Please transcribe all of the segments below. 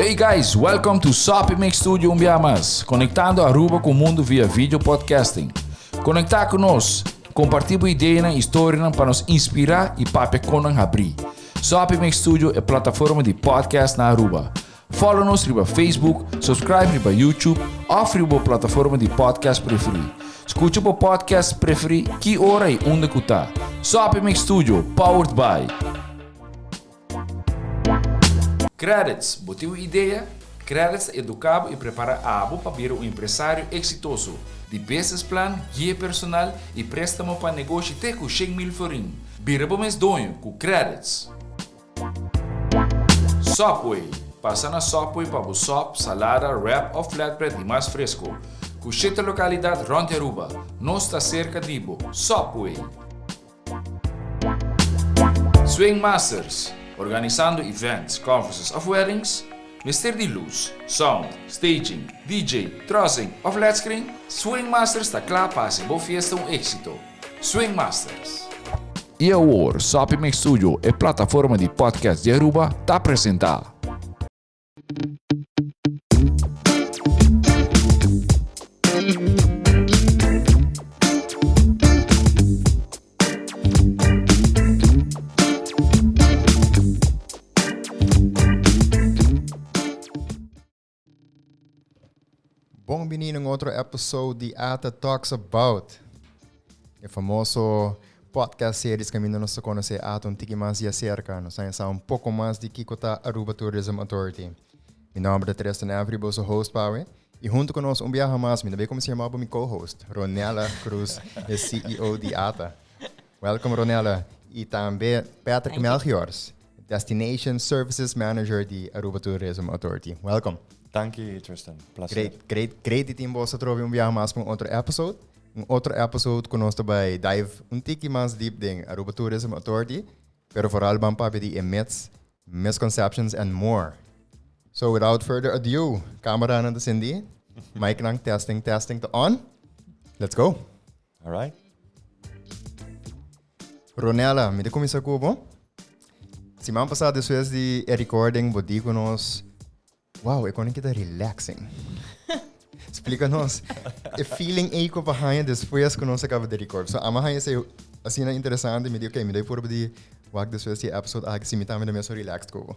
Hey guys, welcome to Sopi Studio Umbiamas, conectando Aruba com o mundo via vídeo podcasting. Conectar conosco, compartilhar ideias e histórias para nos inspirar e para nos abrir. Sopi Studio é a plataforma de podcast na Aruba. Follow-nos no Facebook, subscribe no YouTube ou na plataforma de podcast preferida. Escute o podcast preferido que hora e onde que está. Sopi Studio, powered by Credits, botiu ideia? Credits educava e prepara a abo para vir um empresário exitoso. De business plan, guia personal e préstamo para negócio até com 100,000 florin. Vira para mês donho com Credits. Sopway, passa na Sopway para o sop, salada, wrap ou flatbread e mais fresco. Com 7 localidades ronde Aruba, nós está cerca de Ibo. Sopway. Swing Masters, organizando events, conferences of weddings, Mister de luz, sound, staging, DJ, trussing ou flat screen, Swing Masters está claro para ser boa fiesta um êxito. Swing Masters. E agora, Sopi Studio é plataforma de podcast de Aruba, está apresentar. Bem-vindo a outro episódio de A.T.A Talks About. O famoso podcast series que ainda não se conhece há um pouco mais de acerca. Nós vamos falar pouco mais de que está a Aruba Tourism Authority. Meu nome é Tristan Avery, sou host para e junto conosco viaja mais, também como se chamava meu co-host, Ronella Cruz, é CEO de A.T.A. Welcome, Ronella. E também Patrick Melchiors, Destination Services Manager de Aruba Tourism Authority. Welcome. Thank you, Tristan. Prazer. Great de você trouxe mais para outro episódio. Outro episódio conosco vai dive pouco mais deep em Aruba Tourism Authority, pero vooral van papi die myths, misconceptions and more. So without further ado, camera na Cindy, mic lang testing to on. Let's go. All right. Ronella, me de começar com bom. Semana passada depois de recording, bodi conosco. Wow, ik kon niet relaxing. Explica-nos. O feeling aí que eu depois que nós acabamos de record. So, amanhã sei assim é interessante, me diz ok, me dei por de wag depois de episode a que se me também me so relaxed como.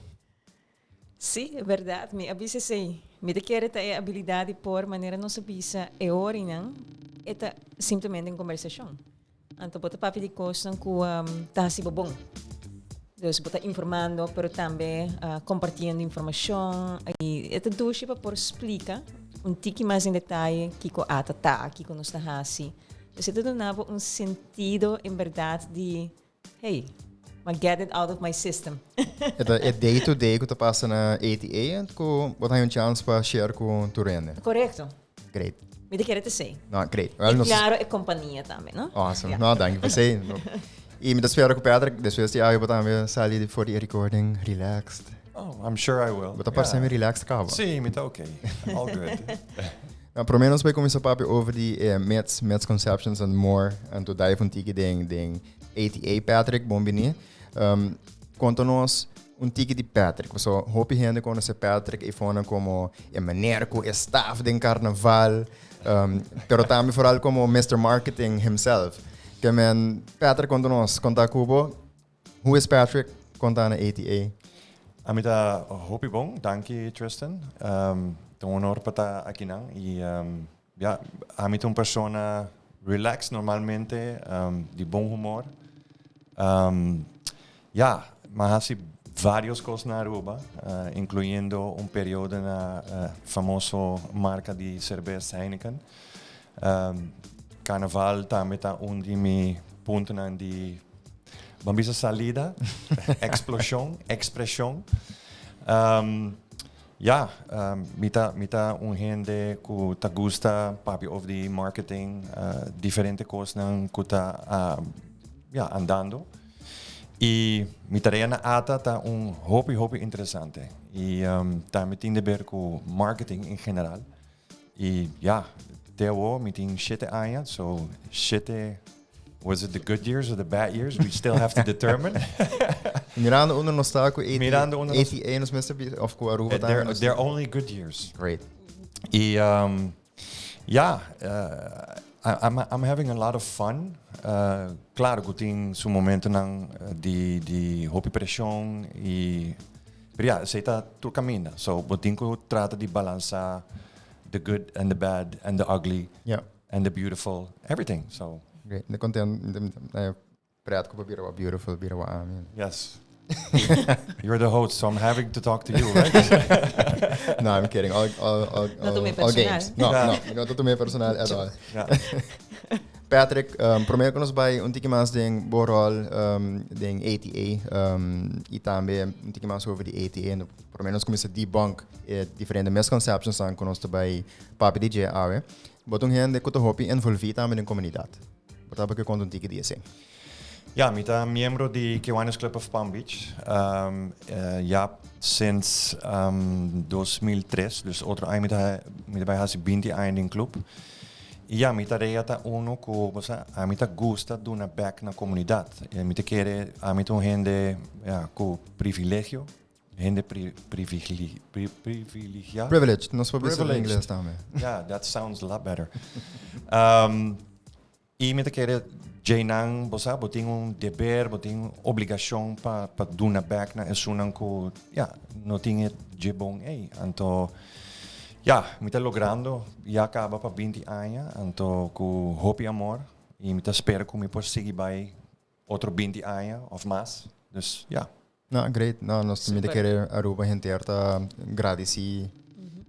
Sim, é verdade. Me avisa sei. Me de querer ter a habilidade por maneira não se avisa é hora não. É simplesmente em conversação. Então bota papi de coisa com tá se bom. Dus bota informando, pero também compartilhando informação e é tudo isso para explicar pouco mais em detalhe que com a A.T.A, que com nós está assim. Dus é tudo nabo sentido em verdade de hey, get it out of my system. É day to day que tu passa na A.T.A e que botar chance para share com tu rende. Correto. Great. Me de querer te sei. No, great. Well, claro, é companhia também, não? Awesome. Yeah. No, dank je você. E me espero que o Patrick, depois de eu botar me sair for the recording, relaxed. Oh, I'm sure I will. Botar para ser relaxed, cabo. Sim, me tá ok. All good. Pelo menos vai começar papi over the misconceptions and more, and to dive tique den A.T.A Patrick, bom bini. Conta-nos tique de Patrick. So, hope gente conhece Patrick e fona como maneiro é staff den carnaval, pero também vooral como Mr. Marketing himself. Que men Patrick conta Cubo. Who is Patrick? Conta na A.T.A. Amita hopi bom, danke Tristan. Tô honor para estar aqui não e ja, amita persona relax normalmente, de bom humor. Ja, mas há vários coisas na Aruba, incluindo período na famoso marca de cerveja Heineken. Carnaval também está de ponto de bambisa salida, expressão. Mita gente que ta gusta papi of the marketing, diferente coisas que tá andando. E mi tarefa na A.T.A tá hopi interessante. E também tem a ver com marketing em geral. E Tewo, meeting shit aya, so shit, was it the good years or the bad years? We still have to determine. Mirando uno nos está com Mirando uno nos- A.T.A nos meses of com Aruba também. They're only good years. Great. E, I'm having a lot of fun. Claro que tem seu momento de roupa e pressão e você está tu caminha. So, botin que trata de balançar the good and the bad and the ugly Yeah. and the beautiful, everything. So, Great. Ne content praat ko pa bira wa beautiful bira wa amin. yes. You're the host, so I'm having to talk to you, right? No, I'm kidding. All tomei all personal. games. No, não tô tomei personal at all. Yeah. Patrick, primeiro que nós vai tiki mais ding borol ding A.T.A e também tiki mais over the A.T.A no primeiro nós começa debunk diferentes misconceptions aan nós também papi DJ awe. Botong gente que to hopi envolver também na comunidade. Botava que conta tiki dia sim. Ja, ik ben miembro di Kiwanis Club of Palm Beach. Sinds 2003, dus outro ano ik ben hasi 20 anos in club. Ja, ik reata uno ko, ik gusta de una back na comunidad. Ik quiere a mí ton gente ko privilegio, gente privilegiado. Privileged, nós vamos ver Privileged. inglês também. Yeah, that sounds a lot better. E me querer Jainang, boting deber, boting obrigação para doen na back na esunan ko, no tinha de bom anto, me tá logrando, acaba para 20 anos, anto com hope e amor, e me tá espera que me possa seguir by outro 20 anos ou mais, dus No, great. No, nós também querer Aruba gente tá agradeci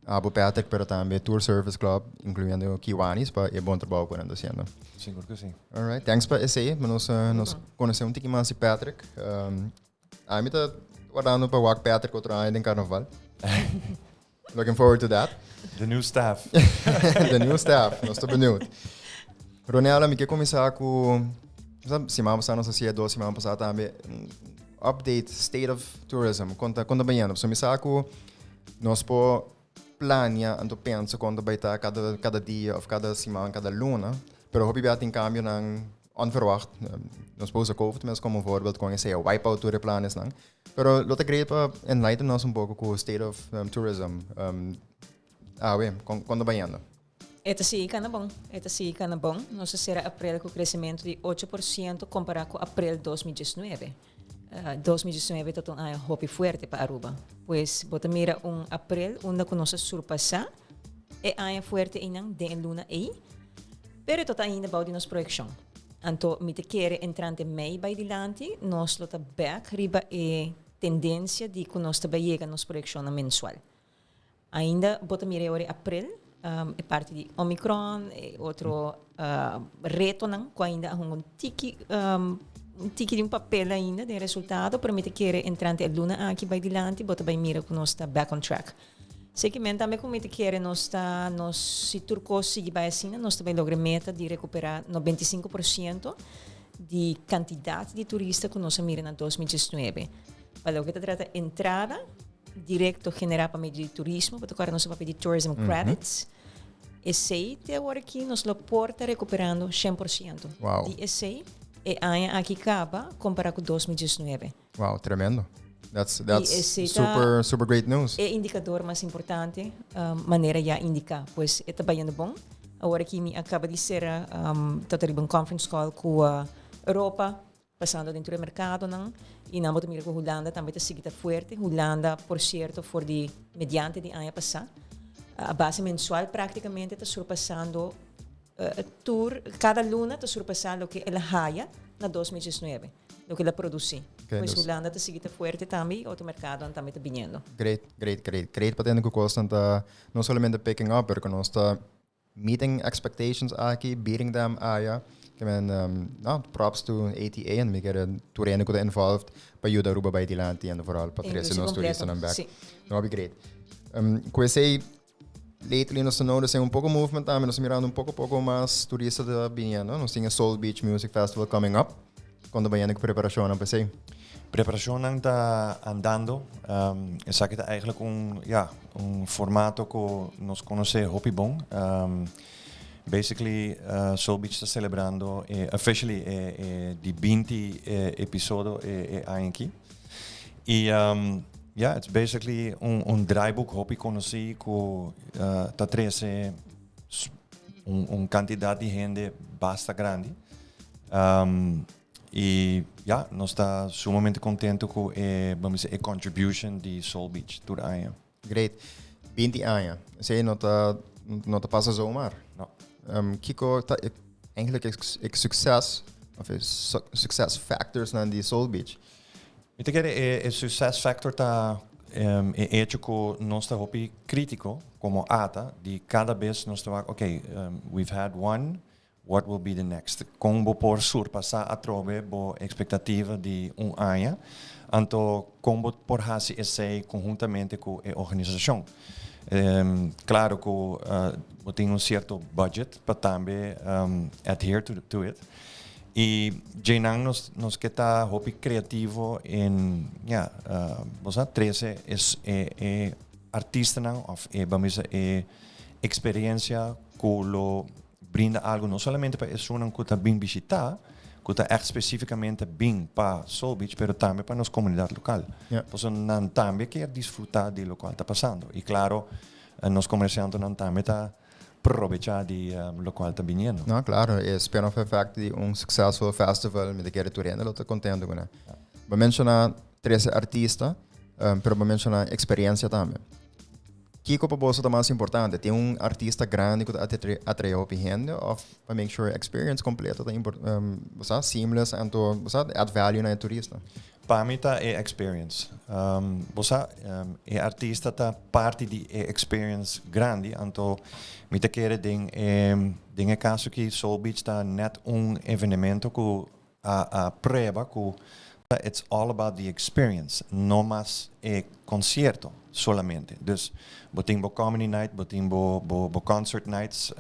Abu Patrick, pero também Tour Service Club, incluindo Kiwanis, para é bom trabalho por ando sendo. Seguro que sim. Alright, thanks para esse, nós conhecemos um mais de Patrick. A mim tá guardando para walk Patrick outro ano em Carnaval. Looking forward to that. The new staff. The new staff, nós estamos benieuwd. Ronella, me quer começar com semana passada, não sei se é 2 semanas passada também, update State of Tourism, quando bem ano. So me saco nós po planear, então penso quando vai estar cada dia ou cada semana, cada luna, pero hoop je in cambio ng onverwacht. Nós podemos COVID, mas como voorbeeld kon je zeggen wipeout tour planes lang. Pero lo te great pa enlighten nos un poco com State of Tourism. Quando vai ano? Esta sim é bom. Esta sim é bom. Nós será abril com crescimento de 8% comparado com abril 2019. 2019 está um ano hopi forte para Aruba. Pois, bota mira abril, onde nós surpassar, é ano forte em de luna aí, pero está ainda bom de nossa projeção. Então, me te quer entrante mei by dilante, nós lota back riba é tendência de que nós também chega nossa projeção mensual. Ainda bota mira agora abril, é parte de Omicron, é outro reto não, que ainda há tiki de papel ainda de resultado, para me te querer entrante a luna aqui vai dilante, bota bem mira que nós está back on track. Seguimento também como me te querer nós se turco seguir vai assim, nós também logra meta de recuperar 95% de quantidade de turistas que nós mira na 2019. Para o que te trata entrada direto generar para meio de turismo, para tocar nosso papel de tourism credits. Esse até agora aqui nós lo porta recuperando 100%. Wow. De esse é aqui acaba comparado com 2019. Wow, tremendo. That's super great news. É indicador mais importante, maneira já indicar, pois está bem bom. Agora que me acaba de ser um conference call com a Europa, passando dentro do mercado, não? E não vou com a Holanda, também está seguida forte. Holanda, por certo, for de mediante de ano passado. A base mensual praticamente está surpassando tour, cada luna está surpassando o que ela raia na 2019, o que ela produzi. Pois Holanda está seguida forte também, outro mercado também está vindo. Great. Para ter que costa não somente picking up, mas nós está meeting expectations aqui, beating them props to A.T.A and me quero toerende que involved para ajudar Aruba bij die land en vooral para trazer nos toeristas aan back. No, be great. Comecei lately nós notamos um pouco movement também, nós mirando um pouco mais turistas da vindo, nós temos Soul Beach Music Festival coming up. Quando vai que preparação não pensei? Preparação está andando. Essa aqui é eigenlijk formato que nós conhecemos hopi bom. Basically, Soul Beach está celebrando officially de 20 episodio aqui. E it's basically draaiboek hobby conocí que tá trece quantidade de gente basta grande. E nós está sumamente contente com a contribution de Soul Beach toda a ano. Great. 20 anos. Você não tá passa zomaar. Não. Kiko tá eigenlijk succes of success factors na die Soul Beach. Ik denk dat success factor tá hecho que nós está hobby crítico como A.T.A, de cada vez nós está we've had one. What will be the next? Como por surpassar a trove bo expectativa de ano, então como por fazer esse conjuntamente com a organização. Claro que tem certo budget para também adhere to it. E Jainang nos que está hobby criativo em você 13 é artista não of vamos experiência com lo brinda algo não somente para pessoas que está bem visitar, que está especificamente bem para Soul Beach, mas também para nossa comunidade local. Por isso, nós também quer desfrutar de lo que está passando. E claro, nós comerciantes também está aproveitar de lo que está vindo. Não, claro, é spin-off effect de successful festival, me quer turendo, eu estou contente com isso. Vou mencionar 13 artistas, mas vou mencionar experiência também. Kiko para você é mais importante, tem artista grande que atrai a gente, ou para make sure experience completa tá seamless, então você add value na turista. Para mim é experience. Você é artista tá parte de experience grande, então me te quer den caso que Soul Beach tá net evenemento que a prova que it's all about the experience, não mais concerto solamente. Dus boting bo comedy night, boting bo concert nights,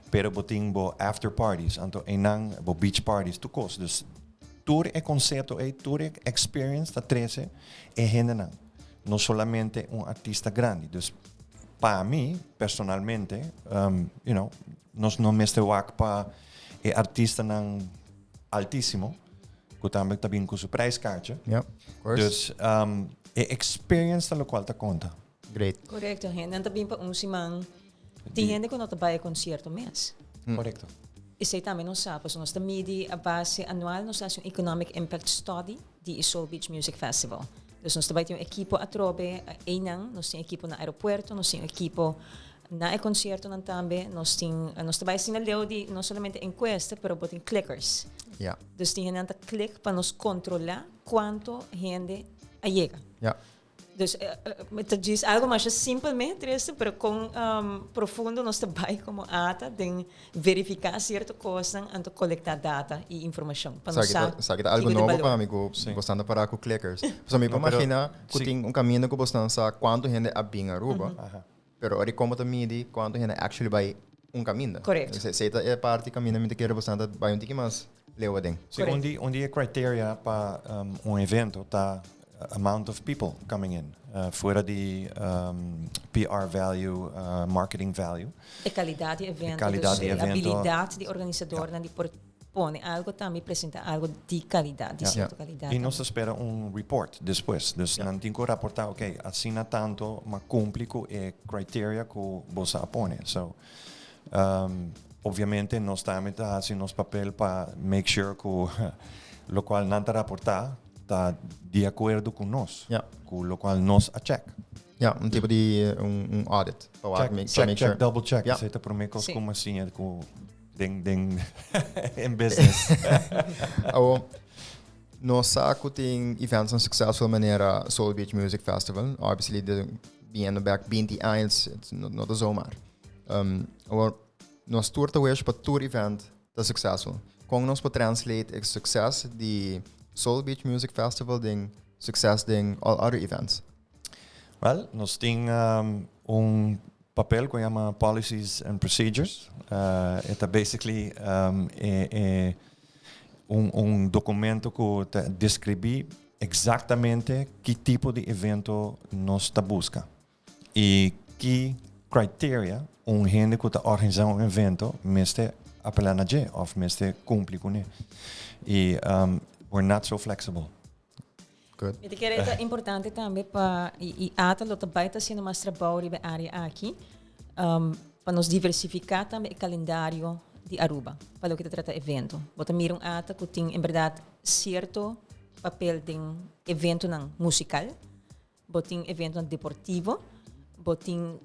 pero boting bo after parties, anto enang bo beach parties tukos. Dus tour concerto tour experience da 13 gente não. Não solamente artista grande. Dus para mim, personalmente, nós não me estou para artista não altíssimo, que também está bem com o prijskaartje. Yeah, of course. Dus experience da lo qual ta conta. Great. Correcto, gente. Não também para simang. Tem gente que não trabalha concerto mês. Correcto. E sei também não sabe, nós também a base anual nós temos Economic Impact Study de Soul Beach Music Festival. Dus nós também temos equipo a trobe einang, nós temos equipo na aeroporto, nós temos equipo na concerto também, nós também sinaleu de não somente encuesta, pero botem clickers. Yeah. Dus die gente click para nos controlar quanto gente llega. Yeah. Dus het is algo mais simplesmente isso, pero com profundo nós trabalhamos como A.T.A de verificar certa coisa antes de coletar data e informação. Sabe algo novo para mim, gostando para com clickers. Só me imagina que tem caminho que gostando sabe quanto gente abing Aruba, pero ori como também de quanto gente actually vai caminho. Correto. Se é parte caminho me te quero bastante vai tique mais leu adem. Sim, onde criteria para evento tá amount of people coming in, fora de PR value, marketing value. E qualidade de evento, qualidade dus habilidade de organizador, de propõe algo também apresenta algo de qualidade, de certa qualidade. E nós espera report depois, dus não tem que reportar, assina tanto, mas cumpre com criteria que você apone. So, obviamente nós também tá assim nosso papel para make sure que lo qual não tá reportar está de acordo com nós, com o qual nós a check. Tipo de audit. Check, double check. Isso é para mim como assim é com em business. Nós saco tem eventos em successful maneira Soul Beach Music Festival, obviously de vindo back 20 anos, não de zomaar. Nós tour hoje para tour event da successful. Como nós podemos translate o sucesso de Soul Beach Music Festival ding success ding all other events? Well, nós temos papel que chama Policies and Procedures. É basically documento que descreve exatamente que tipo de evento nós está busca e que criteria gente que está organizando evento meste apelar na ou meste cumpre com ele. E we're not so flexible. Good. Eu quero é importante também para e ata lo também está sendo mais trabalho na área aqui para nos diversificar também o calendário de Aruba para o que trata evento. Bota mira ata que tem em verdade certo papel de evento não musical, botin evento não deportivo, botin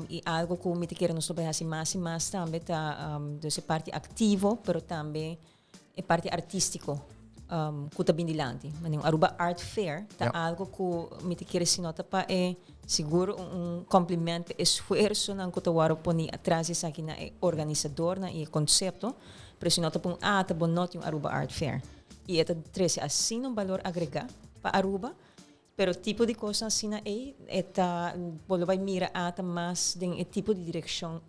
e algo que me quero nos trabalhar mais e mais também tá dessa parte ativo, pero também é parte artístico. Kuta bindilante. Mas Aruba Art Fair tá algo que me te quer se nota para é seguro complemento esforço na kuta waro poni atrás isso aqui na organizador na e conceito, pero se nota pun tá bom not yung Aruba Art Fair. E é trece assim um valor agregado para Aruba, pero tipo de coisa assim na tá bolo vai mira tá mais de tipo de direção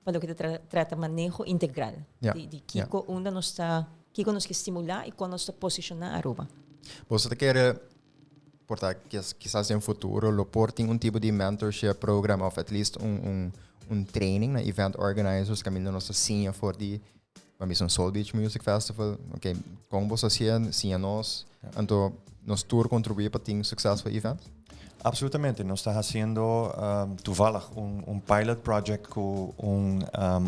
para o que trata manejo integral de Kiko onde nós está que nos que estimular e quando nos posicionar Aruba. Você quer portar quizás em futuro lo portem tipo de mentorship program of at least training na event organizers caminho nossa sinha for die vamos Soul Beach Music Festival, okay, como você sim nós, então nos tour contribuir para ter successful event? Absolutamente, nós está fazendo toevallig pilot project com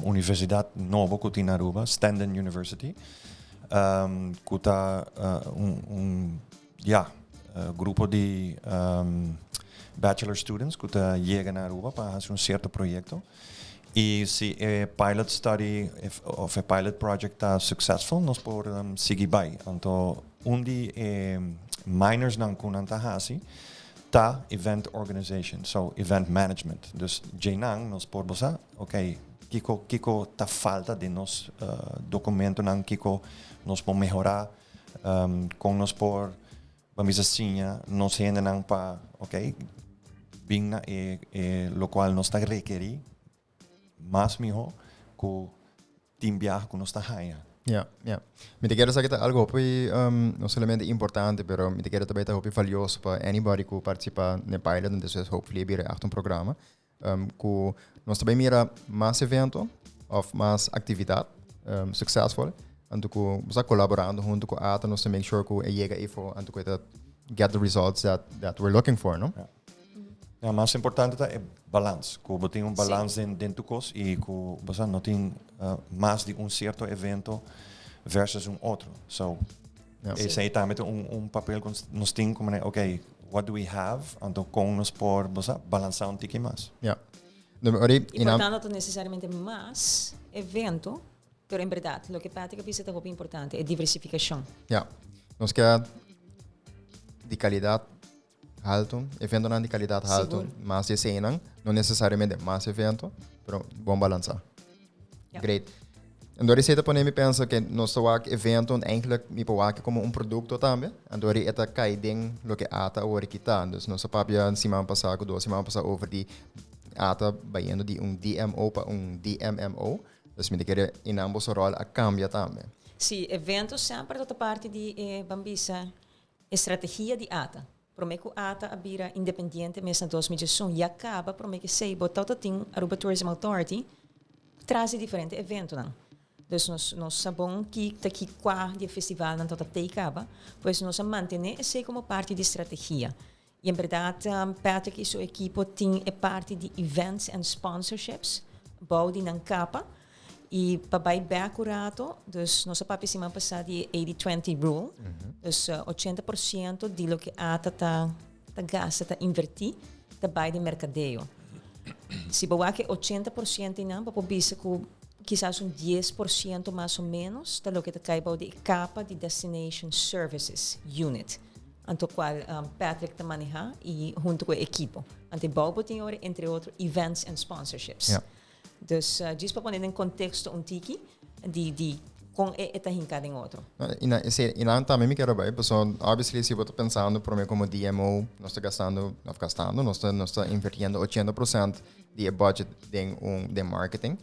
universidade nova que tem na Aruba, Stanton University. Que está grupo de bachelor students que está chegando na Aruba para fazer certo projeto. E se o pilot study ou o pilot project está successful, nós podemos seguir bem. Então, onde minors não kunanta hasi, tá event organization, so event management. Dus Jainang nós podemos ok, kiko tá falta de nos documento não kiko nós podemos melhorar com nós por vamos assim, nós ainda não para ok, bem na lo qual nós está requerir mais melhor que team viaje que nós está haya. Me te quero saber algo que não somente importante, pero me te quero também estar valioso para anybody que participa no pilot, então hopefully vir a programa que nós também mira mais evento ou mais atividade successful, então que você colaborando junto com a ATA, nós make sure que chega info, então que get the results that we're looking for, não? O mais importante é balance, que você tem balance dentro do curso e que você não tem mais de certo evento versus outro. So, esse aí também é papel que nós temos como, ok, what do we have? Então, com nós por balançar pouquinho mais. E portanto, não necessariamente mais evento, pero em verdade, o que Patrick disse é muito importante, é diversificação. Nós quer de qualidade alto, evento não de qualidade alto, mas de cena, não necessariamente mais evento, pero bom balançar. Great. Então, receita para mim pensa que nós temos evento eigenlijk me pode como produto também. Então, esta cai dentro do que ata ou que está. Então, nós sabia semana passada, 2 semanas passada over die ata baiano de DMO para DMMO. Então, me quer em ambos rol a cambia também. Sim, evento sempre toda parte de bambisa estratégia de ata. Prometo ata abira independente mesmo 2018 e acaba prometo sei botar tem Aruba Tourism Authority traz diferente evento não. Então nós sabemos que aqui qua de festival não toda tem acaba, pois nós manter esse como parte de estratégia. E em verdade Patrick e sua equipe tem parte de events and sponsorships, boude não capa. E para bem acurado, dus nossa papi semana passada de 80-20 rule, dus 80% de lo que a tá gasta, tá invertir, tá bem de mercadeio. Se boa que 80% não, para bisa que quizás 10% mais ou menos, tá lo que tá caiba de capa de destination services unit, anto qual Patrick tá maneja e junto com a equipe. Ante bobo tem entre outros events and sponsorships. Dus diz para poner em contexto tiki de com esta hincada em outro. E não também me quero bem, porque obviously se eu estou pensando por mim como DMO, nós estamos invertindo 80% de budget de marketing.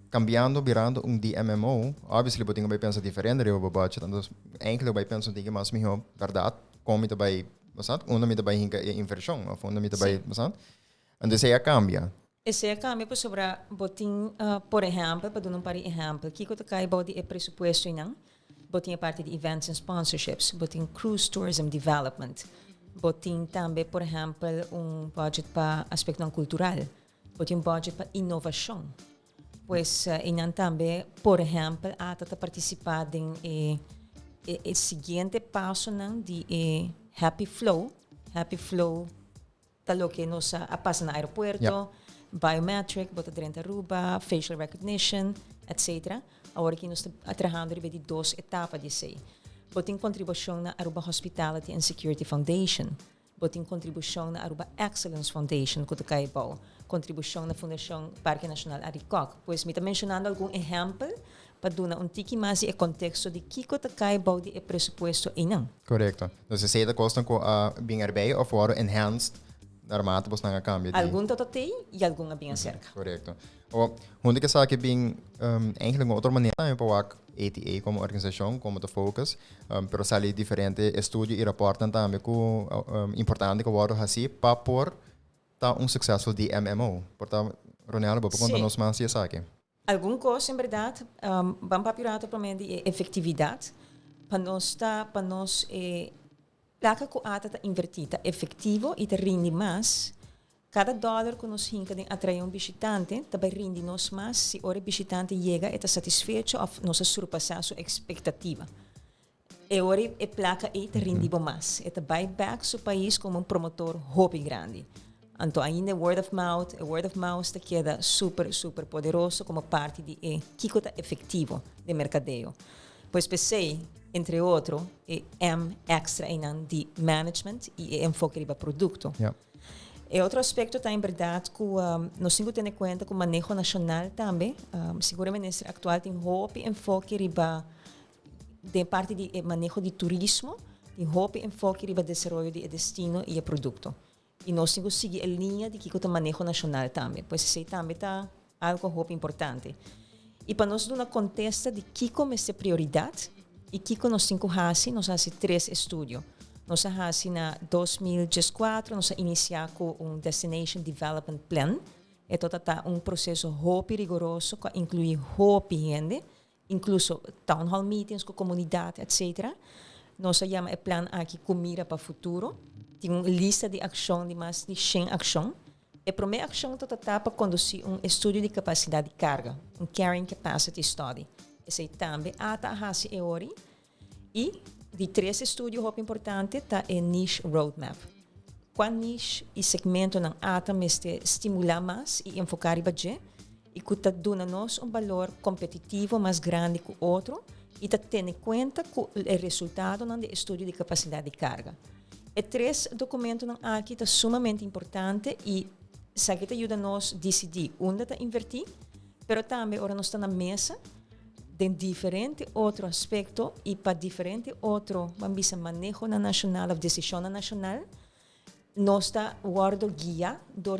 Cambiando, virando DMMO, obviously eu tenho que pensar diferente de budget, então eigenlijk eu penso que mais melhor, verdade, como eu vai, me vai inversão, ou me vai, então isso aí cambia. Esse é cambio para sobre botin, por exemplo, para dar par exemplo, que quando cai body é pressuposto não, botin parte de events and sponsorships, botin cruise tourism development, botin também, por exemplo, budget para aspecto cultural, botin budget para inovação. Pois, e também, por exemplo, a participar em o seguinte passo de Happy Flow. Happy Flow, lo que nos passa no aeroporto, biometric, bota dentro Aruba, facial recognition, etc. Agora que nós estamos trabalhando de 2 etapas de sei. Botem contribuição na Aruba Hospitality and Security Foundation. Botem contribuição na Aruba Excellence Foundation, que está bom. Contribuição na Fundação Parque Nacional Aricoc. Pois me está mencionando algum exemplo para dar tiki mais e contexto de que está bom de presupuesto e não. Correcto. Então, se você gosta de bem erbij of worden enhanced, naarmate você não cambia. Algum tototei e algum bem acerca. Correcto. Onde que sabe que bem, eigenlijk uma outra maneira também para A.T.A como organização, como de focus, pero sali diferente estudo e reportam também que importante que o assim para por tá successful de MMO. Portanto, Ronaldo, vou contar-nos mais isso aqui. Algum coisa, em verdade, vamos para o problema de efetividade, para nós placa que a está invertida, efetivo e te rende mais. Cada dólar que nós hinca de atrair visitante, também rende nós mais se o visitante chega e está satisfeito ou nós surpassar sua expectativa. E ora a placa e te rende mais. E também back seu país como promotor hobby grande. Então, ainda word of mouth te queda super poderoso como parte de que está efetivo de mercadeio. Pois pensei, entre outros, extra de management e enfoque de produto. Yeah. E outro aspecto está em verdade que nós temos que ter em conta que o manejo nacional também, seguramente atual tem enfoque de parte de manejo de turismo, tem enfoque de desenvolvimento de destino e produto. E nós temos que seguir a linha de que o manejo nacional também, pois isso também está algo importante. E para nós dar uma contexto de que é prioridade e que nós temos que fazer, nós fazemos 3 estudos. Nós fazemos na 2014, nós iniciamos com Destination Development Plan. E todo está processo muito rigoroso que inclui muito gente, incluso town hall meetings com a comunidade, etc. Nós chamamos o plano aqui com mira para o futuro. Tem uma lista de ação, de mais de 100 ações. A primeira ação está para conduzir estudo de capacidade de carga, Carrying Capacity Study. Esse também está a fazer e de 3 estudos muito importantes está a Niche Roadmap. Qual niche e segmento não ata mestre estimular mais e enfocar budget e que está dando-nos valor competitivo mais grande que o outro e está tendo em conta que o resultado do estudo de capacidade de carga. E 3 documentos aqui está sumamente importante e isso aqui ajuda-nos a decidir onde está invertir, mas também agora nós estamos na mesa de diferente outro aspecto e para diferente outro manejo na nacional ou decisão na nacional, nós está guardo guia do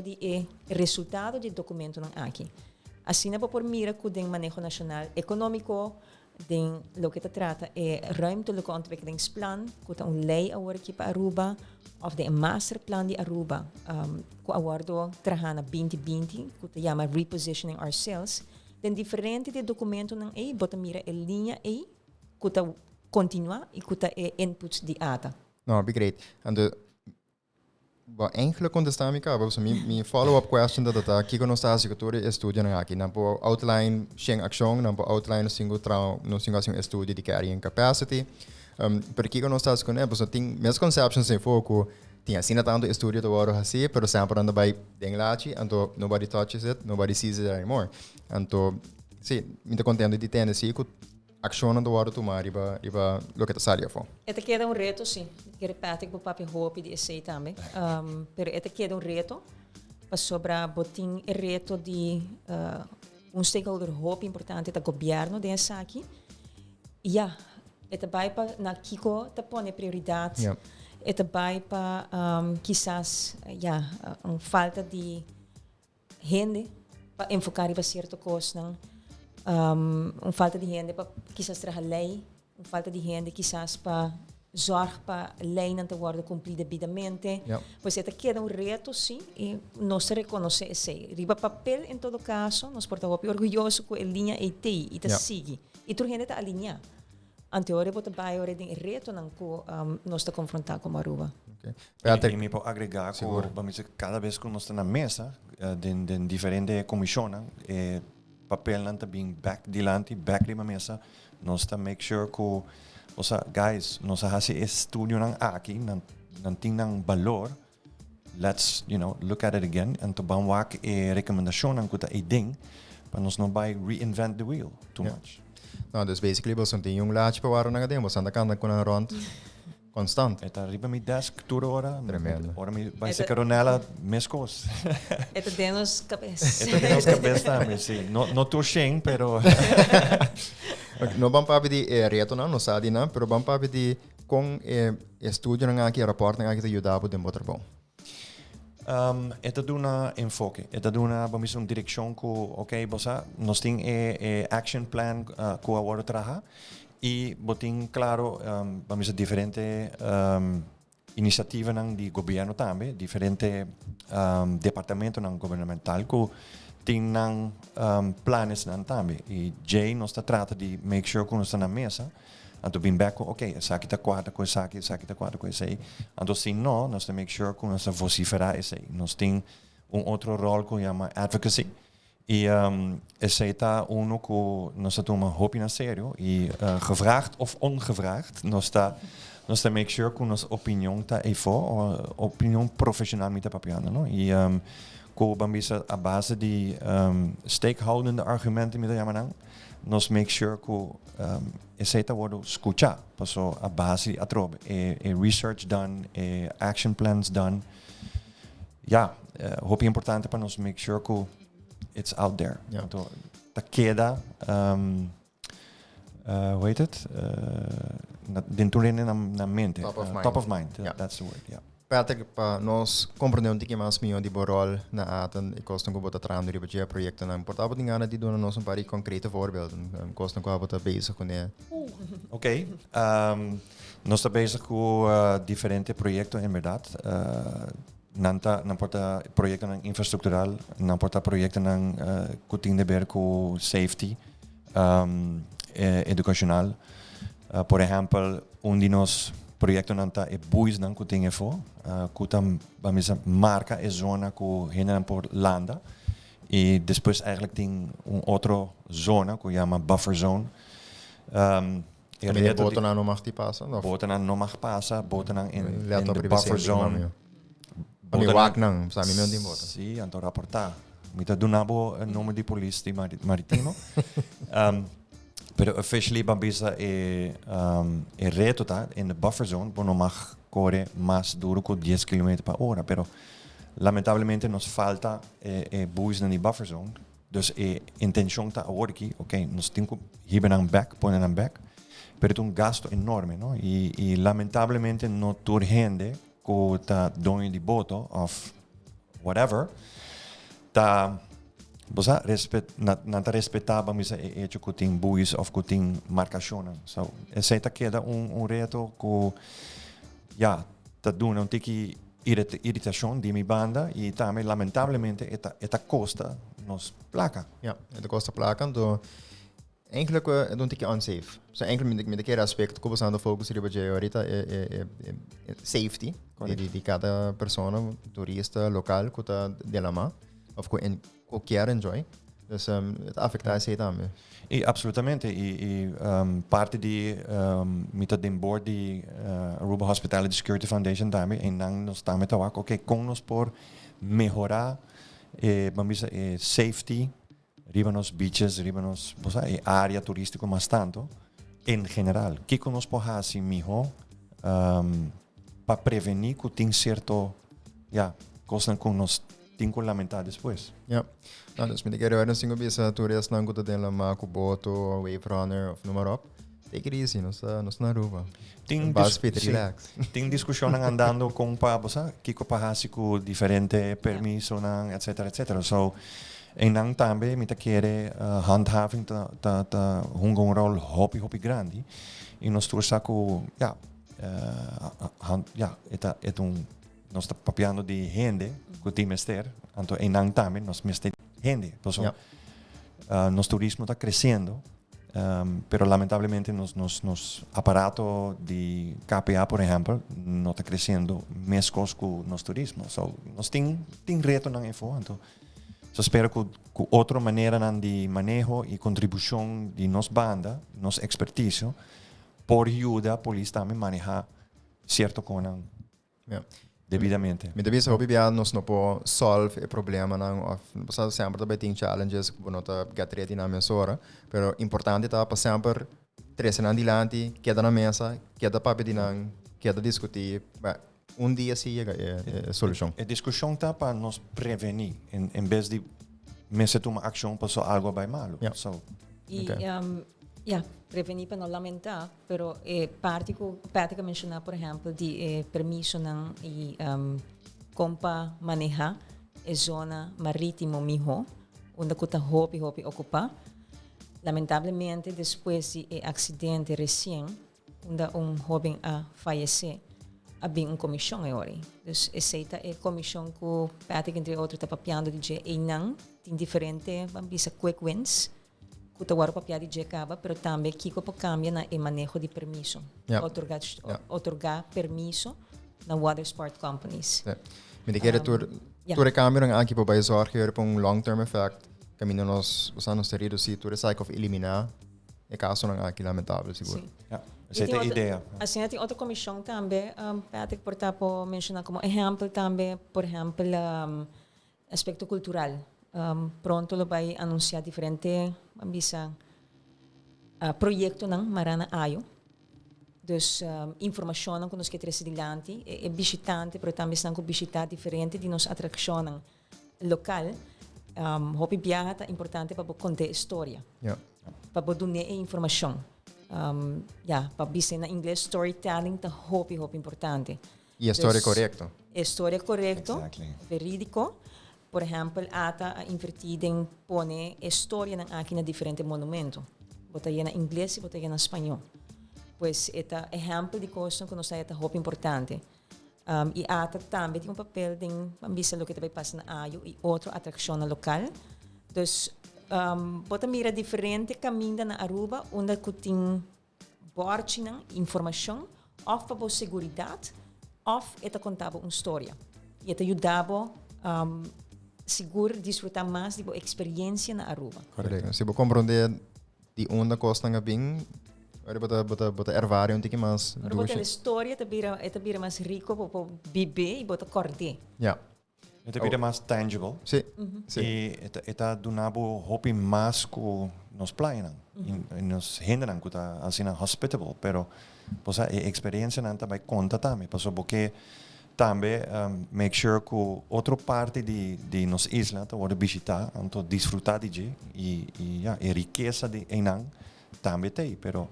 resultado do documento aqui. Assim, não por mira que o manejo nacional econômico, de lo que trata ruimtelijke ontwikkelingsplan, que é lei agora aqui para Aruba, ou de masterplan de Aruba, que agora trabalha na 2020, que se chama Repositioning Ourselves. Den diferente de documento não é, bota mira a linha aí, que está continua e que está inputs de ATA. No, be great. And eigenlijk contestar mi cabo, so mi follow-up question dat aqui que nós está a estudando aqui, não por outline sem ação, não por outline single assim estudo de carrying capacity. Pero aqui que nós está com né, tem mesmo conceptions em foco, tinha assim tanto estudo do ouro assim, pero sempre anda by denglachi, então nobody touches it, nobody sees it anymore. Então, sim, me contento de ter assim que ação do ouro tomar riba lo que está saliendo fora. Esta queda reto, sim. Que repete com o papi hope de essay também. Pero esta queda reto para sobra botin reto de stakeholder hope importante do governo dessa aqui. Ja, esta vai para na Kiko te põe prioridade. Yeah. Esta vai para quizás falta de gente para enfocar em certa coisa, falta de gente para quizás trabalhar lei, falta de gente quizás para zorg para a lei não te worden cumprida devidamente. Yeah. Pois esta queda reto, sim, e nós reconhece esse. Riba papel, em todo caso, nós portamos orgulhoso com a linha A.T.A e te sigue. E tu gente está alinhar. Anteori bota baio reding reto nang ku nós está confrontar com Aruba. E me pode agregar que cada vez que nós estamos na mesa, de diferente comissões, papel não está bem back de mesa, nós está make sure que, guys, nós fazemos esse estudo aqui, não tem valor. Let's, look at it again. En to banwak recommendation ang kuta ding para nós não vai reinvent the wheel too much. Nou, dus basically, você tem laatje bewaren na gading, você anda kant com rond constant. Eta riba mi desk toda hora. Tremendo. Ora mi vai ser coronela mescos. Eta denos cabeça. Eta denos cabeça também, sim. No tô sem, pero No bam papi di reto na, no sadi na, pero bam papi di com estudio na aqui, rapport na aqui te ajudava de botar bom. Eta do na enfoque. Eta do na vamos uma direção que, bossa, nós tem action plan com a hora traha e botin claro, vamos diferente iniciativa nang di governo também, diferente departamento nang governamental que tem nang planos nang também. E Jay nós trata de make sure que nós está na mesa. Anto bem back, essa aqui está quarta com essa aqui está quarta com essa aí. Anto se não, nós temos que make sure que nós vociferar essa aí. Nós tem outro rol que chama advocacy. E esse está que nós toma hoop na sério. E gevraagd of ongevraagd, nós está make sure que nossa opinião está opinião profissional met papiano, não? E que bambisa a base de stakeholdende argumenten met jamanang. Nós make sure que esse está word escuchar, passou a base a trobe, research done, action plans done. Ja, hoop importante para nós make sure que it's out there. Yeah. Então, ta queda, hoe heet het? Dentro na mente. Top of mind. Yeah. That's the word. Yeah. Patrick, para nós compreender um pouquinho mais melhor de borol na atan e costum que botar trando de budget projeto na importava de ganhar de dona nós par concrete voorbeelden. Costum que botar bezig com ele. Ok. Nós estamos bezig com diferentes projetos, em verdade. Não porta projeto infraestrutural, não porta projeto que tem a ver com safety educacional. Por exemplo, de nós projetos não é buis não que tem efo, que tam vamos marca a zona que generam por landa e depois eigenlijk tem outra zona que chama buffer zone. Boten não mag die passen? Boten não mag passar, boten in de buffer zone. Kami wak nang, sabi mo din boten. Sim, anto rapportar. Mita dunabo nome de polícia maritimo. Pero officially bambisa reto tá in de buffer zone, não mag correr mais duro que 10 km/h, pero lamentavelmente nos falta buis na buffer zone. Dus intenção tá agora aqui, ok, nós temos que hiben aan back, ponen aan back, pero é gasto enorme, no? E lamentavelmente não tur gente que tá dono de boto of whatever, tá bosa não tá respeitava mas hecho que tem buis of que tem marcação. So essa tá queda reto que tá dando tiki irritação de mi banda e também lamentavelmente eta costa nos placa. Ja, de kosten plakken door eigenlijk een tikje unsafe. So eigenlijk met de keer aspect que você anda focus riba de ahorita safety de cada persona turista local que tá de la ma of que quer enjoy. Dus het afecta se também. E absolutamente parte de mita den board de Aruba Hospitality Security Foundation também e nós também tá ok com nos por melhorar safety riba nos beaches, riba nos área turística mais tanto em geral. Que nós podemos fazer melhor para prevenir que tem certo coisa que nós temos que lamentar depois. Ja, nou, dus met de keer werden singo bisa toerist nang kuta den lama kuboto, wave runner of noem maar op. Take it easy, nos na Aruba. Relax. Tem discussão andando com pabosa, que kopahasi com diferente permiso nang etc. So en nang também mita quere handhaving ta hungong rol hopi grande. E nós torça com eta nós está papiando de gente que tem mester, então em nang também nós mester gente. Então, nosso turismo está crescendo pero lamentablemente nos aparato de KPA, por ejemplo, no está creciendo mes con nos turismo. So, nos tem reto en eso. So, espero que otra manera de manejo y contribución de nos banda, nos experticio, por ayuda a polis también manejar cierto con debidamente. Me deve saber que nós não podemos solve o problema não, nós sempre também tem challenges que não tá gatrete na mensura, pero importante tá para sempre trazer adiante, queda na mesa, queda para pedir não, queda discutir, dia sim é a solução. A discussão está para nos prevenir, em vez de mesa tomar ação para algo vai malo. Yeah. So, prevenir para não lamentar, pero parte que mencionar, por exemplo, de permisso não e compa manejar a zona marítimo miho, onde kuta hopi ocupar. Lamentavelmente, depois de acidente recém, onde jovem a falecer, havia comissão agora. Então, essa é a comissão que parte que entre outros está papiando de não tem diferente, vamos dizer, quick wins. Que o papel de acaba, pero também que cambia na manejo de permisso, otorgar permisso na water sport companies. Me diga tu recâmara aqui para zorgen para long-term effect, caminho nós usamos ter reduzir tu recycle of eliminar é caso não aqui lamentável seguro. Essa é a ideia. Assim tem outra comissão também, para portar para mencionar como exemplo também, por exemplo, aspecto cultural. Pronto lo vai anunciar diferente projeto ng marana ayo. Dus informação que nós que trazer adiante é visitante, pero também estão com visitar diferente de nos atração local. Hopi viaja é importante para contar história. Para dar informação. Para dizer na inglês storytelling tá hopi importante. E a história correta. História correta, Exactly. verídico. Por exemplo, A.T.A invertida em pôr a história aqui na diferente monumento. Bota aí na inglês e bota aí na espanhol. Pois é exemplo de coisa que nós temos muito importante. E A.T.A também tem papel de ambição do que vai passar na AIO e outra atração local. Então, bota mira diferente caminho na Aruba, onde tem borde informação, ou para segurança, ou contava uma história. E ajudava seguro desfrutar mais da experiência na Aruba. Correto. Se você compreender de onde costa nga bem, bota ervaren um pouquinho mais. Bota a história tá vira mais rico para viver e bota corte. Ja. Het is mais tangible. Sim. E está donabo hopi mais com nos planos. Nos hindran que está assim hospitable, pero posa a experiência não tá vai conta também, porque também make sure que outra parte de nos isla tá pode visitar, então desfrutar de e a riqueza de enang também tem, pero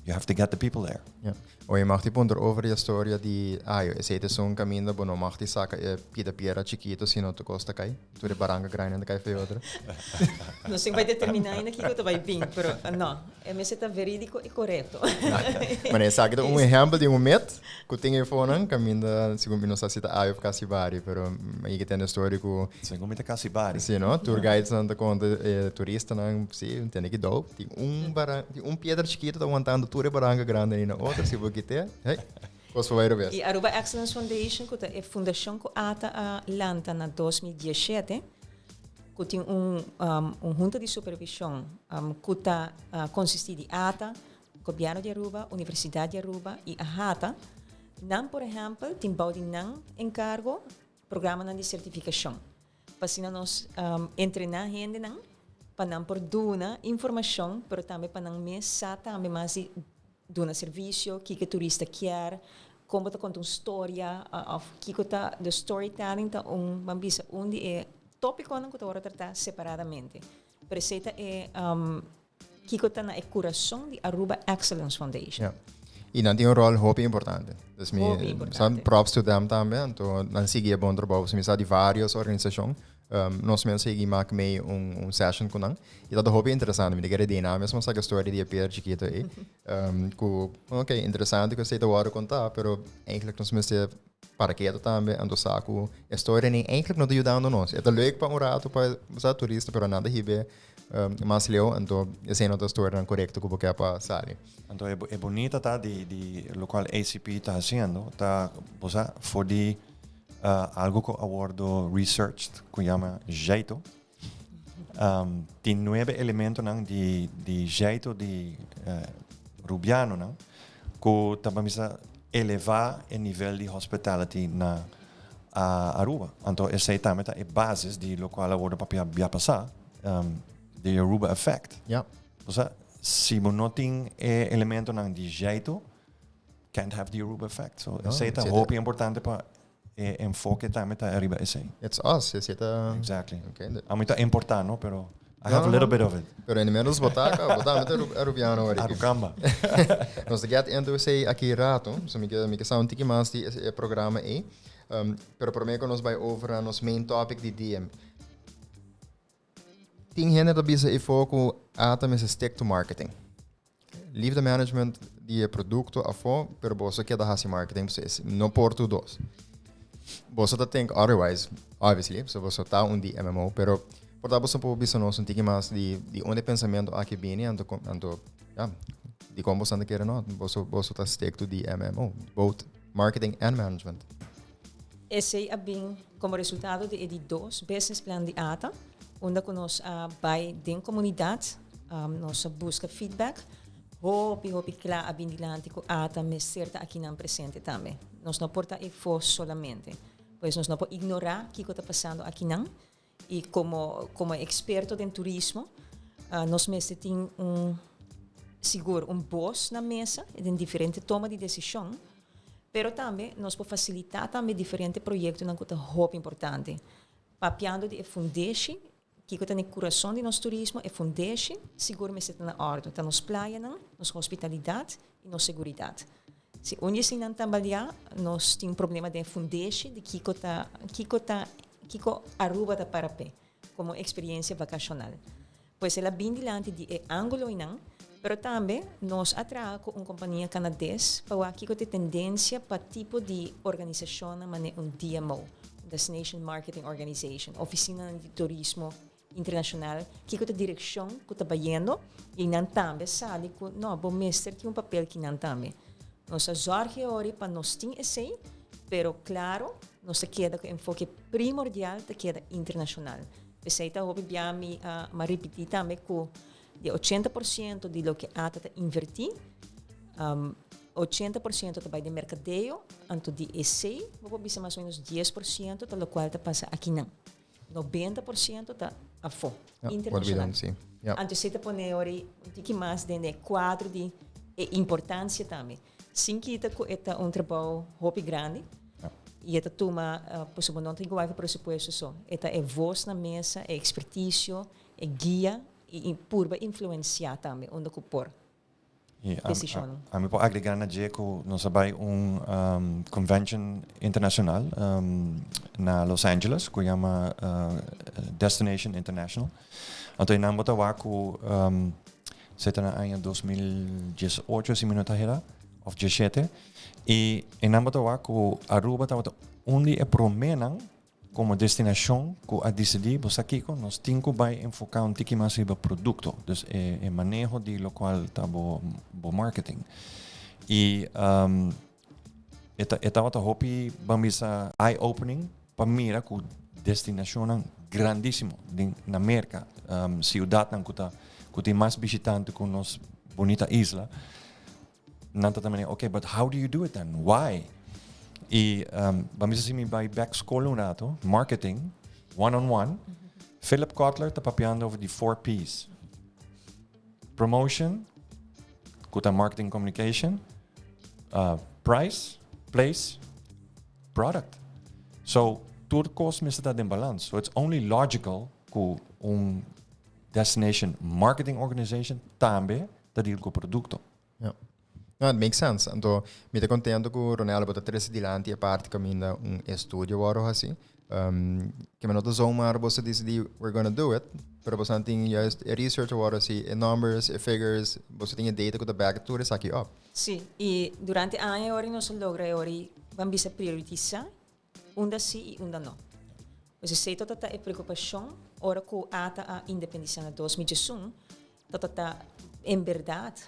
you have to get the people there. Ja. O je mag die ponder over a história de esse é um caminho bom, não mag die saca pida chiquito sino tu costa cai, tu de baranga grande cai fe outra. Não sei vai determinar ainda que eu vai vir, pero não, é mesmo tá verídico e correto. Mas é sabe um exemplo de met que tem iPhone caminho segundo não sei se tá aio casi vari, pero aí que tem a história que Segundo me casi bari. sim, não? Tour guides não tá conta turista não, sim, tem que dar, tem pedra chiquito tá aguantando tour baranga grande aí na outra se você quer, hey. Posso vai ver. E Aruba Excellence Foundation, que é a fundação que A.T.A lança na 2017, que tem junta de supervisão que consiste de A.T.A, Governo de Aruba, Universidade de Aruba e a A.T.A. Não, por exemplo, tem baude não encargo programa de certificação. Para nós treinar gente não, para não por duna informação, mas também para não mesa também mais duna serviço, que turista quer, como tá conta uma história, que tá do storytelling tá bambisa onde é tópico não que tá tratar separadamente. Precisa é que tá na coração de Aruba Excellence Foundation. Ja. E não tem rol hopi importante. Dus importante. props to them também. Então, não sigue bom trabalho. Se me sabe de várias organizações. Nós mesmos seguimos mak mee session com não. E dat hoop interessante. Me diga de na mesmo essa história de Pierre chiquito aí. Ok, interessante que você tá agora contar, pero eigenlijk nós mesmos para que também ando saco a história nem eigenlijk não tá ajudando nós. É leuk para rato para os turistas, pero nada hibe mas leo, então esse não está tornando correto como que é para sair. Então é bonita tá de lo qual ACP está fazendo, tá, você for de algo que abordo research que chama jeito. Tem 9 elementos não de jeito de rubiano não, que também bisa elevar o nível de hospitality na Aruba. Então esse também é basis de lo qual abordo para passar de Aruba effect. Ja. Você se não tem elemento não de jeito, can't have the Aruba effect. So esse é hope importante para enfoque também tá arriba esse. It's us, esse tá. Exactly. Okay. A mim tá importante, no, pero I have a little bit of it. Pero en menos botar met Arubiano hoor ik. Arukamba. Nós get into sei aqui rato, so me que são um tiki mais de programa aí. Pero por mim que nós vai over nos main topic de DM. Tem gente que bisa e foco ata met stick to marketing. Leave the management de produto afo, pero você quer dar hasi marketing, você não por tu dos. Você tá think otherwise, obviously, so você tá de MMO, pero por dar você por bisa nós um tiki mais de onde pensamento aqui bem, ando de como você anda querendo, não, você tá stick to de MMO, both marketing and management. Esse é bem como resultado de 2 business plan de ATA, onde nós vai dentro da comunidade, nós busca feedback, hopi claro abindilante que ATA me certa aqui não presente também. Nós não porta e for solamente, pois nós não podemos ignorar o que está passando aqui não. E como experto em turismo, nós mesmo temos seguro boss na mesa, em diferente toma de decisão, pero também nós podemos facilitar também diferentes projetos que é muito importante. Papiando de fundeixe, que está no coração de nosso turismo, é fundeixe, seguro me está na ordem. Está nos praias, nos hospitalidade e nos seguridade. Se onde se não trabalhar, nós temos problema de fundeixe, de que Aruba está para pé, como experiência vacacional. Pois ela bem dilante de ângulo e não, pero também nós atraímos uma companhia canadense para que tem tendência para tipo de organização, mas DMO, Destination Marketing Organization, Oficina de Turismo Internacional, que tem direção que está trabalhando e não também sabe que não, bom mestre que papel que não também. Nós zorge agora para nós ter esse, pero claro, nós queda com enfoque primordial, queda internacional. Precisa obviamente mas repetir também que de 80% de lo que ATA invertir, 80% também de mercadeio, anto de EC, vou bisa mais ou menos 10%, do qual passa aqui não. 90% está a fora, internacional. Antes você põe agora um pouco mais de quadro de importância também. Sim que é um trabalho muito grande, e esta turma, possivelmente não tem igual pressuposto só. Esta é voz na mesa, é expertise, é guia, e purba influenciar também, onde que por decisão. A mim pode agregar na dia que nós vai convention internacional na Los Angeles, que chama Destination International. Então, nós vamos lá que se está no ano 2018, se não está errado, ou 17, e nós vamos lá que Aruba está onde é promenan como destinação que a decidir, você aqui nós temos que enfocar um pouco mais sobre o produto, dus é manejo de lo qual está bo marketing. E estava a hopi vamos a eye opening para mira que destinação grandíssimo na América, ciudad que tem mais visitantes que nossa bonita isla. Não também, okay, but how do you do it then? Why? E vamos assim by back school um rato, marketing, one-on-one. Philip Kotler está papiando over the 4 P's. Promotion, kuta marketing communication, price, place, product. So, tudo cost está em balance. So, it's only logical que destination marketing organization também está deal com o produto. Yeah. No, it makes sense. Então, me estou contente que o Ronaldo bota 3 dilante a parte que ainda estúdio agora assim. Que me nota zomaar você decidir we're gonna do it, pero você tem just research agora assim, numbers, figures, você tem data que back tudo isso aqui up. Sim, e durante a ano agora nós logramos vamos priorizar, unda sim e unda não. Você sei toda a preocupação hora que ata a independência na 2001, em verdade,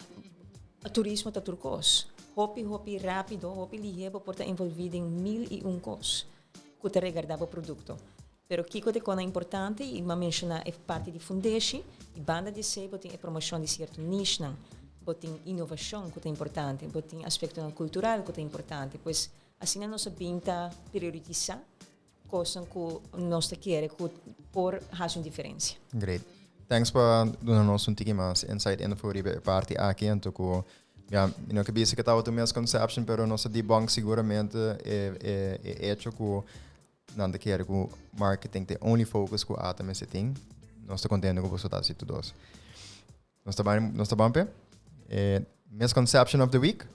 o turismo está turcos. Hopi rápido, hopi ligeiro, por estar envolvido em 1001 coisas que te regardava o produto. Pero Kiko de Kona é importante, e me menciona é parte de fundação, e banda de se, botem a promoção de certo nicho, botem inovação, que é importante, botem aspecto cultural, que é importante, pois assim a nossa binta priorizar coisas que nós queremos por fazer uma diferença. Great. Thanks para darnos un tique más insight info riba parte aqui então que que bisa que estava também misconception, pero nossa debunk seguramente é hecho que não te quer que marketing te only focus que ata me setting. Nós está contendo com você tá se tudo. Nós está bem pé? Misconception of the week.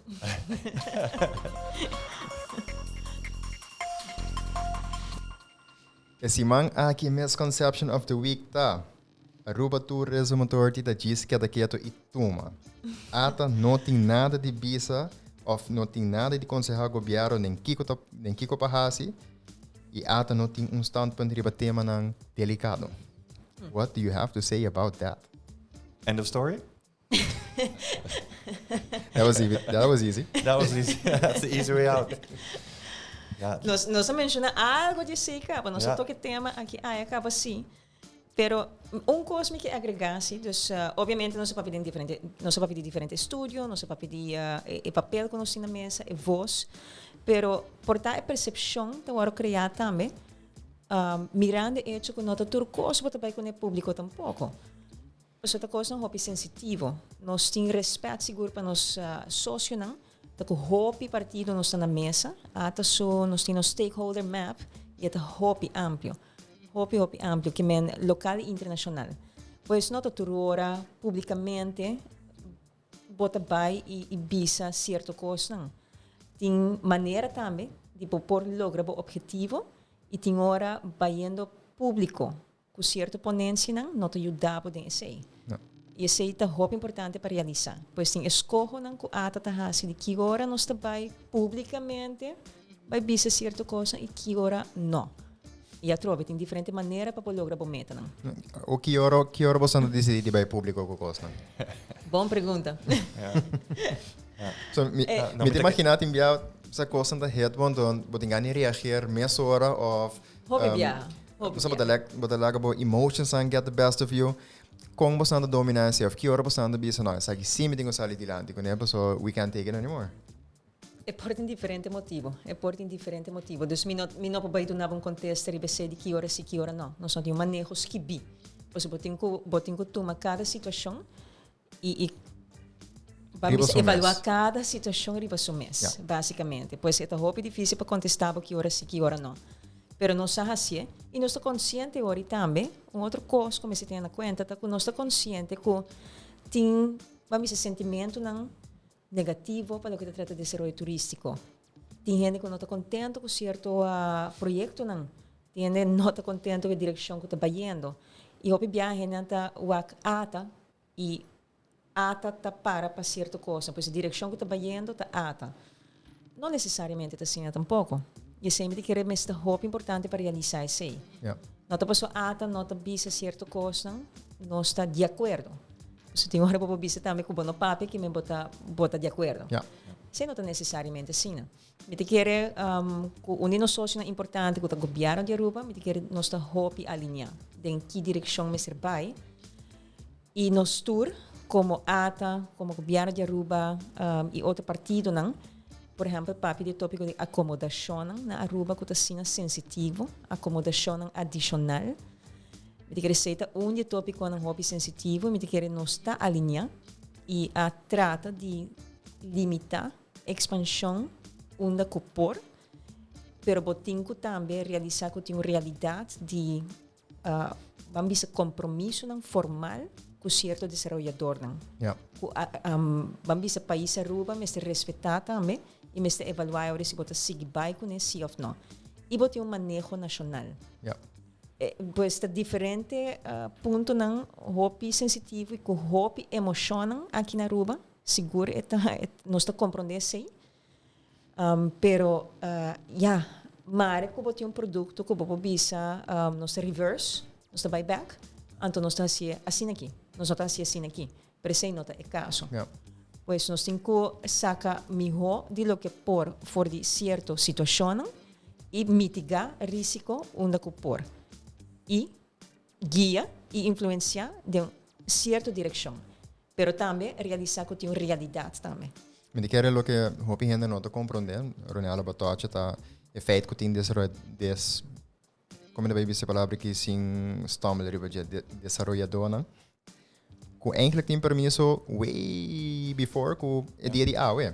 Esse man aqui misconception of the week tá. Aruba Tourism Authority da diz que daqui e tuma. Ata não tem nada de visa, ou não tem nada de conselho governo nem kiko pahasi, e ata não tem standpunt riba tema nang delicado. What do you have to say about that? End of story? That was easy. That was easy. That's the easy way out. Yeah. Nós menciona algo de si, acaba. Nós toque tema aqui, acaba sim. Pero coisa que agregasse, obviamente não se pode pedir diferente estúdio, não se pode pedir o papel que nós temos na mesa, a voz, pero por tal a percepção que eu criar também, mirando o hecho que não está tudo coisa para com o público tampouco. Isso é coisa um hobby sensitivo. Nós temos respeito seguro para nós sócios, não? Que o hobby partido nós está na mesa, nós temos stakeholder map e é hobby amplo. Hobby amplo, que é local e internacional. Pois não toda hora, publicamente, bota vai e visa certa coisa. Tem maneira também de por lograr o objetivo e tem hora vai indo público com certa ponência, não te ajudava a esse. E esse é muito importante para realizar. Pois tem escolha não que a ata de que hora nós vai publicamente vai visa certa coisa e que hora não. E a trova tem diferente maneira para lograr a meta, não? O que hora você não decide vai público com coisa? Boa pergunta. So, me imaginar enviar essa coisa da headbone, então você ganha reagir mais hora of você bota lá que emotions and get the best of you. Como você anda dominância, of que hora você anda bisa não, sabe sim me tenho sair de lá, tipo, so we can't take it anymore. É por um diferente motivo. Então, me não pode dar um contexto de que hora sim, que hora não. Nós temos manejos que bi. Você tem que tomar cada situação e vamos avaliar cada situação e o mês, basicamente. Pois é muito difícil para contestar que hora sim, que hora não. Mas nós estamos assim, e nós estamos conscientes agora também, outra coisa, como você tem na conta, que nós estamos conscientes que tem, esse sentimento não negativo para o que se trata de desenvolvimento turístico. Tem gente que não está contente com certo projeto, não. Tem gente que não está contente com a direção que está indo. E houve viagem nanta ata e ata está para certa coisa, pois a direção que está indo está ata. Não necessariamente está assim tampouco. E sempre que é mais importante para realizar isso aí. Não está passando ata, não está visa certa coisa, não está de acordo. Se tem hora para visa também com o bono papi que me bota de acordo. Isso não está necessariamente assim. Me te quer o único sócio importante que o governo de Aruba, me te quer nossa hobby alinhar em que direção me serve. E nós tour como ATA, como governo de Aruba e outro partido não. Por exemplo, papi de tópico de acomodação na Aruba que está sensitivo, acomodação adicional. Me quer receita de tópico um hobby sensitivo, me quer não está alinhar e a trata de limitar expansão da cupor, pero botinco também realizar que tem realidade de vamos compromisso não formal com certo desenvolvedor não. Vamos país Aruba, mas respeitar também e mas evaluar se bota seguir bem com esse ou não. E botar manejo nacional. Pois está diferente ponto não hobby sensitivo e com hobby emocional aqui na Aruba, seguro nós está compreendendo isso. Pero mas que botar produto que bobo bisa nós reverse nós está vai back, então nós está assim aqui, nós está assim aqui, pero esse não é caso. Yeah. Pois nós temos que sacar melhor de lo que por de certa situação e mitigar o risco onde que por e guia e influenciar de uma certa direção, pero também realizar que tem uma realidade também. Men det kräver lo que hoppas gente não compreender. Ronaldo batocha tá é feito que tem des como det vai ser palavra que sin stammer riba desarrollador, né? Com eigenlijk tem permiso way before com é dia de awe.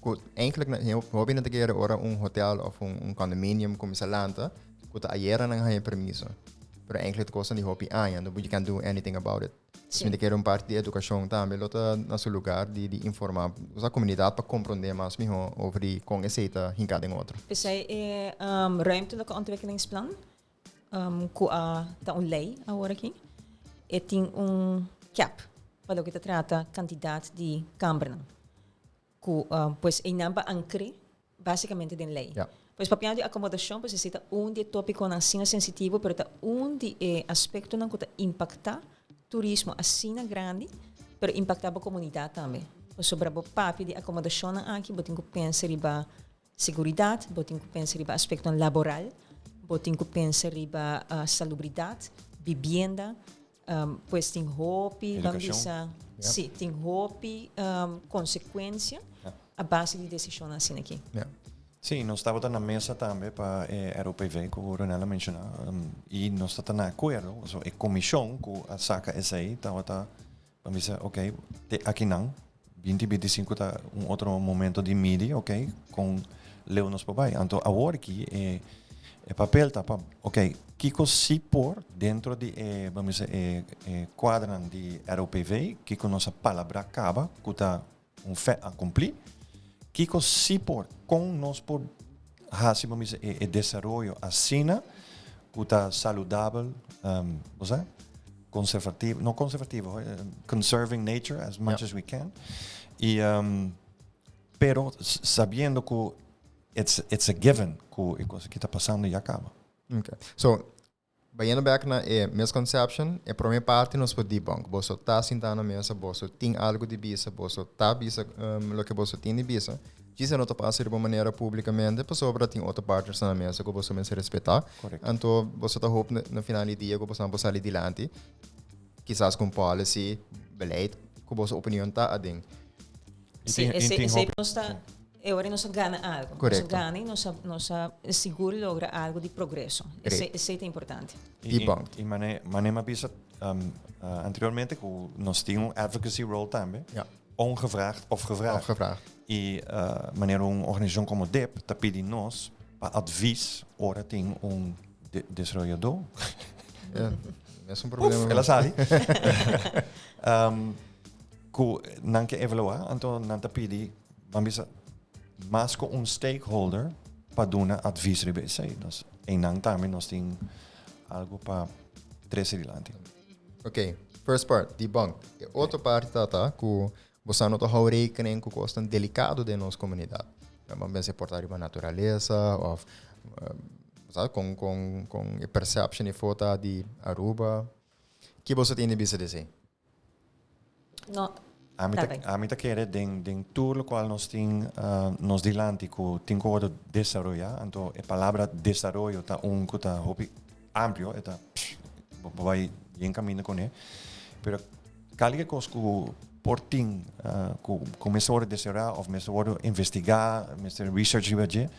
Com eigenlijk hoppas não quer ora hotel of condominium como salanta, com tá ayer não hay permiso. Pero eigenlijk coisa de hoppas and you can't do anything about it. Sim. Men quer parte de educação também, lota na seu lugar de informar a comunidade para compreender mais melhor over com essa hincada em outro. Zij é ruimtelijke ontwikkelingsplan, que está lei agora aqui, e tem cap para o que trata quantidade de câmara, que pois é namba ancre basicamente de lei. Yeah. Pois papel de acomodação, pois é de tópico assim sensitivo, pero tá de aspecto não que impacta turismo assim grande, pero impacta a comunidade também. Sobre o papel de acomodação aqui, botem que pensar riba seguridade, botem que pensar riba aspecto laboral, botem que pensar riba salubridade, vivienda, pois tem hobby, vamos dizer, sim, tem hobby, consequência, a base de decisão assim aqui. Yeah. Sim, nós estávamos na mesa também para Aruba, como o Ronaldo mencionou, e nós estamos na acordo, a comissão que a saca essa aí, estava vamos dizer, ok, aqui não, 2025 está outro momento de mídia, ok, com leu nos papai. Então, agora aqui é papel, tá, ok, que se por dentro de, vamos dizer, quadrante de ROPV, que com nossa palavra acaba, que está fé a cumprir, que se por com nós por assim, vamos dizer, desenvolvimento assim, que está saudável, você? Conservativo, não conservativo, conserving nature as much as we can. E, pero sabendo que it's a given que coisa que está passando e acaba. Okay. So, vayendo back na misconception, a primeira parte nós podemos debunk. Você está sentado na mesa, você tem algo de bisa, você está bisa o que você tem de bisa. Isso não está passando de uma maneira publicamente, para sobre tem outro partners na mesa que você vai se respeitar. Correto. Então, você está hope no final do dia que você vai sair adiante, quizás com policy, beleid, que você opinião está a ding. Sim, esse está agora nós ganha algo. Correto. Nós ganha, nós seguro logra algo de progresso. Esse é importante. Debunked. E manema bisa anteriormente que nós tínhamos um advocacy role também. Ja. Ongevraagd of gevraagd. Ongevraagd. E wanneer een organisatie como DEP, dan pedi nos para advies, ora tem desarrollador. Ja, dat is een probleem. Ela sabe. Que não que evaluar, então não te pedi, vamos mas com stakeholder para dar advies sobre isso. Nós em não também nós tem algo para trazer adiante. Ok, first part, debunk. Outra parte tá que você não está rekening com coisas delicado de nossa comunidade. Vamos se portar para a natureza, ou com a percepção e foto de Aruba. Que você tem de dizer? Não. A mim tá querer den tour lo qual nós tem nos dilante que tem que desenvolver, então a palavra desarrollo tá que tá hopi amplo, tá vai em caminho com ele, pero qualquer coisa que por tim começou a desenvolver ou começou a investigar, começou a research sobre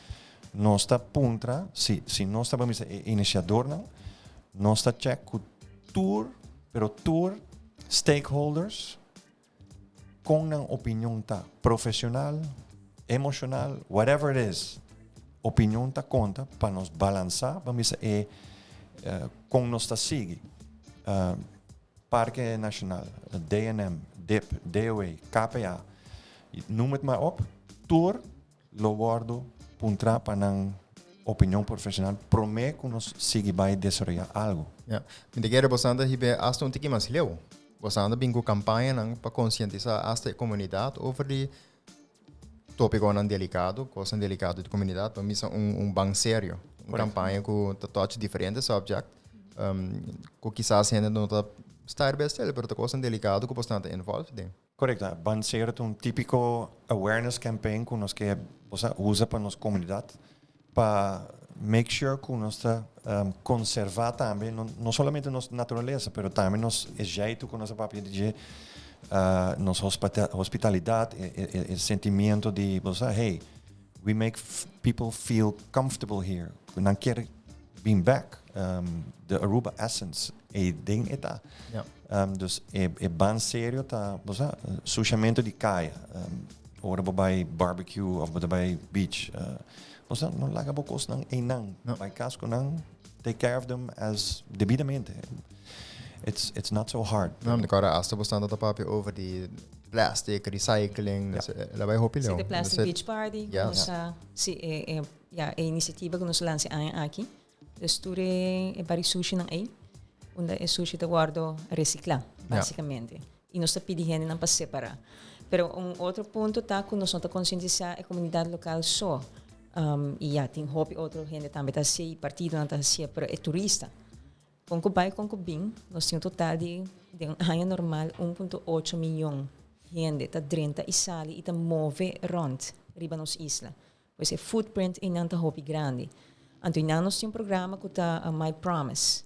nós está puntra, se nós está vamos iniciador não, nós está check que tour stakeholders com uma opinião tá profissional, emocional, whatever it is, opinião tá conta para nos balançar, vamos dizer, com nós tá seguir. Parque Nacional, DNM, DIP, DOA, KPA, noem het maar op, tour, lo guardo, puntra para uma opinião profissional, prometo que nós seguir vai desenvolver algo. Ja, men det gäller bostad hibe hasta inte kimas leo. Bostad bingo campanha para conscientizar hasta a comunidade over de tópico não delicado, coisa delicado de comunidade, para mim é bang sério, uma campanha com touch diferentes subject, que quizás gente não está estar bem stelle, pero coisa delicado que bastante envolved. Correcto. Van ser un típico awareness campaign que nos que usa para nossa comunidade para make sure que nós está conservar também não somente nossa natureza, mas também nos jeito que nossa papel de nossa hospitalidade, o sentimento de hey, we make people feel comfortable here. Não quer being back. The Aruba essence ding eta. Dus ban sério tá, sushimento de caia. Ora bij barbecue of bij beach. Não laga bocos nang enang. By casco nang take care of them as debidamente. It's not so hard. Não, de cara asta bastante da papi over die plastic recycling. Lá vai hopi leo. De plastic beach party. Yes. A iniciativa que nós lançamos aqui. Dus toen é sushi ng A, onde é sushi te guardo reciclar, basicamente. E nós está pedindo não para separar. Pero outro ponto tá que nós não está conscientizar a comunidade local só. E tem hobby outro gente também tá se partido não tá se para é turista. Com o bem, nós temos um total de ano normal 1.8 milhão gente tá dentro e sale e tá move rond riba nos isla. Pois é footprint em não tá hobby grande. Anto nós temos programa que está My Promise.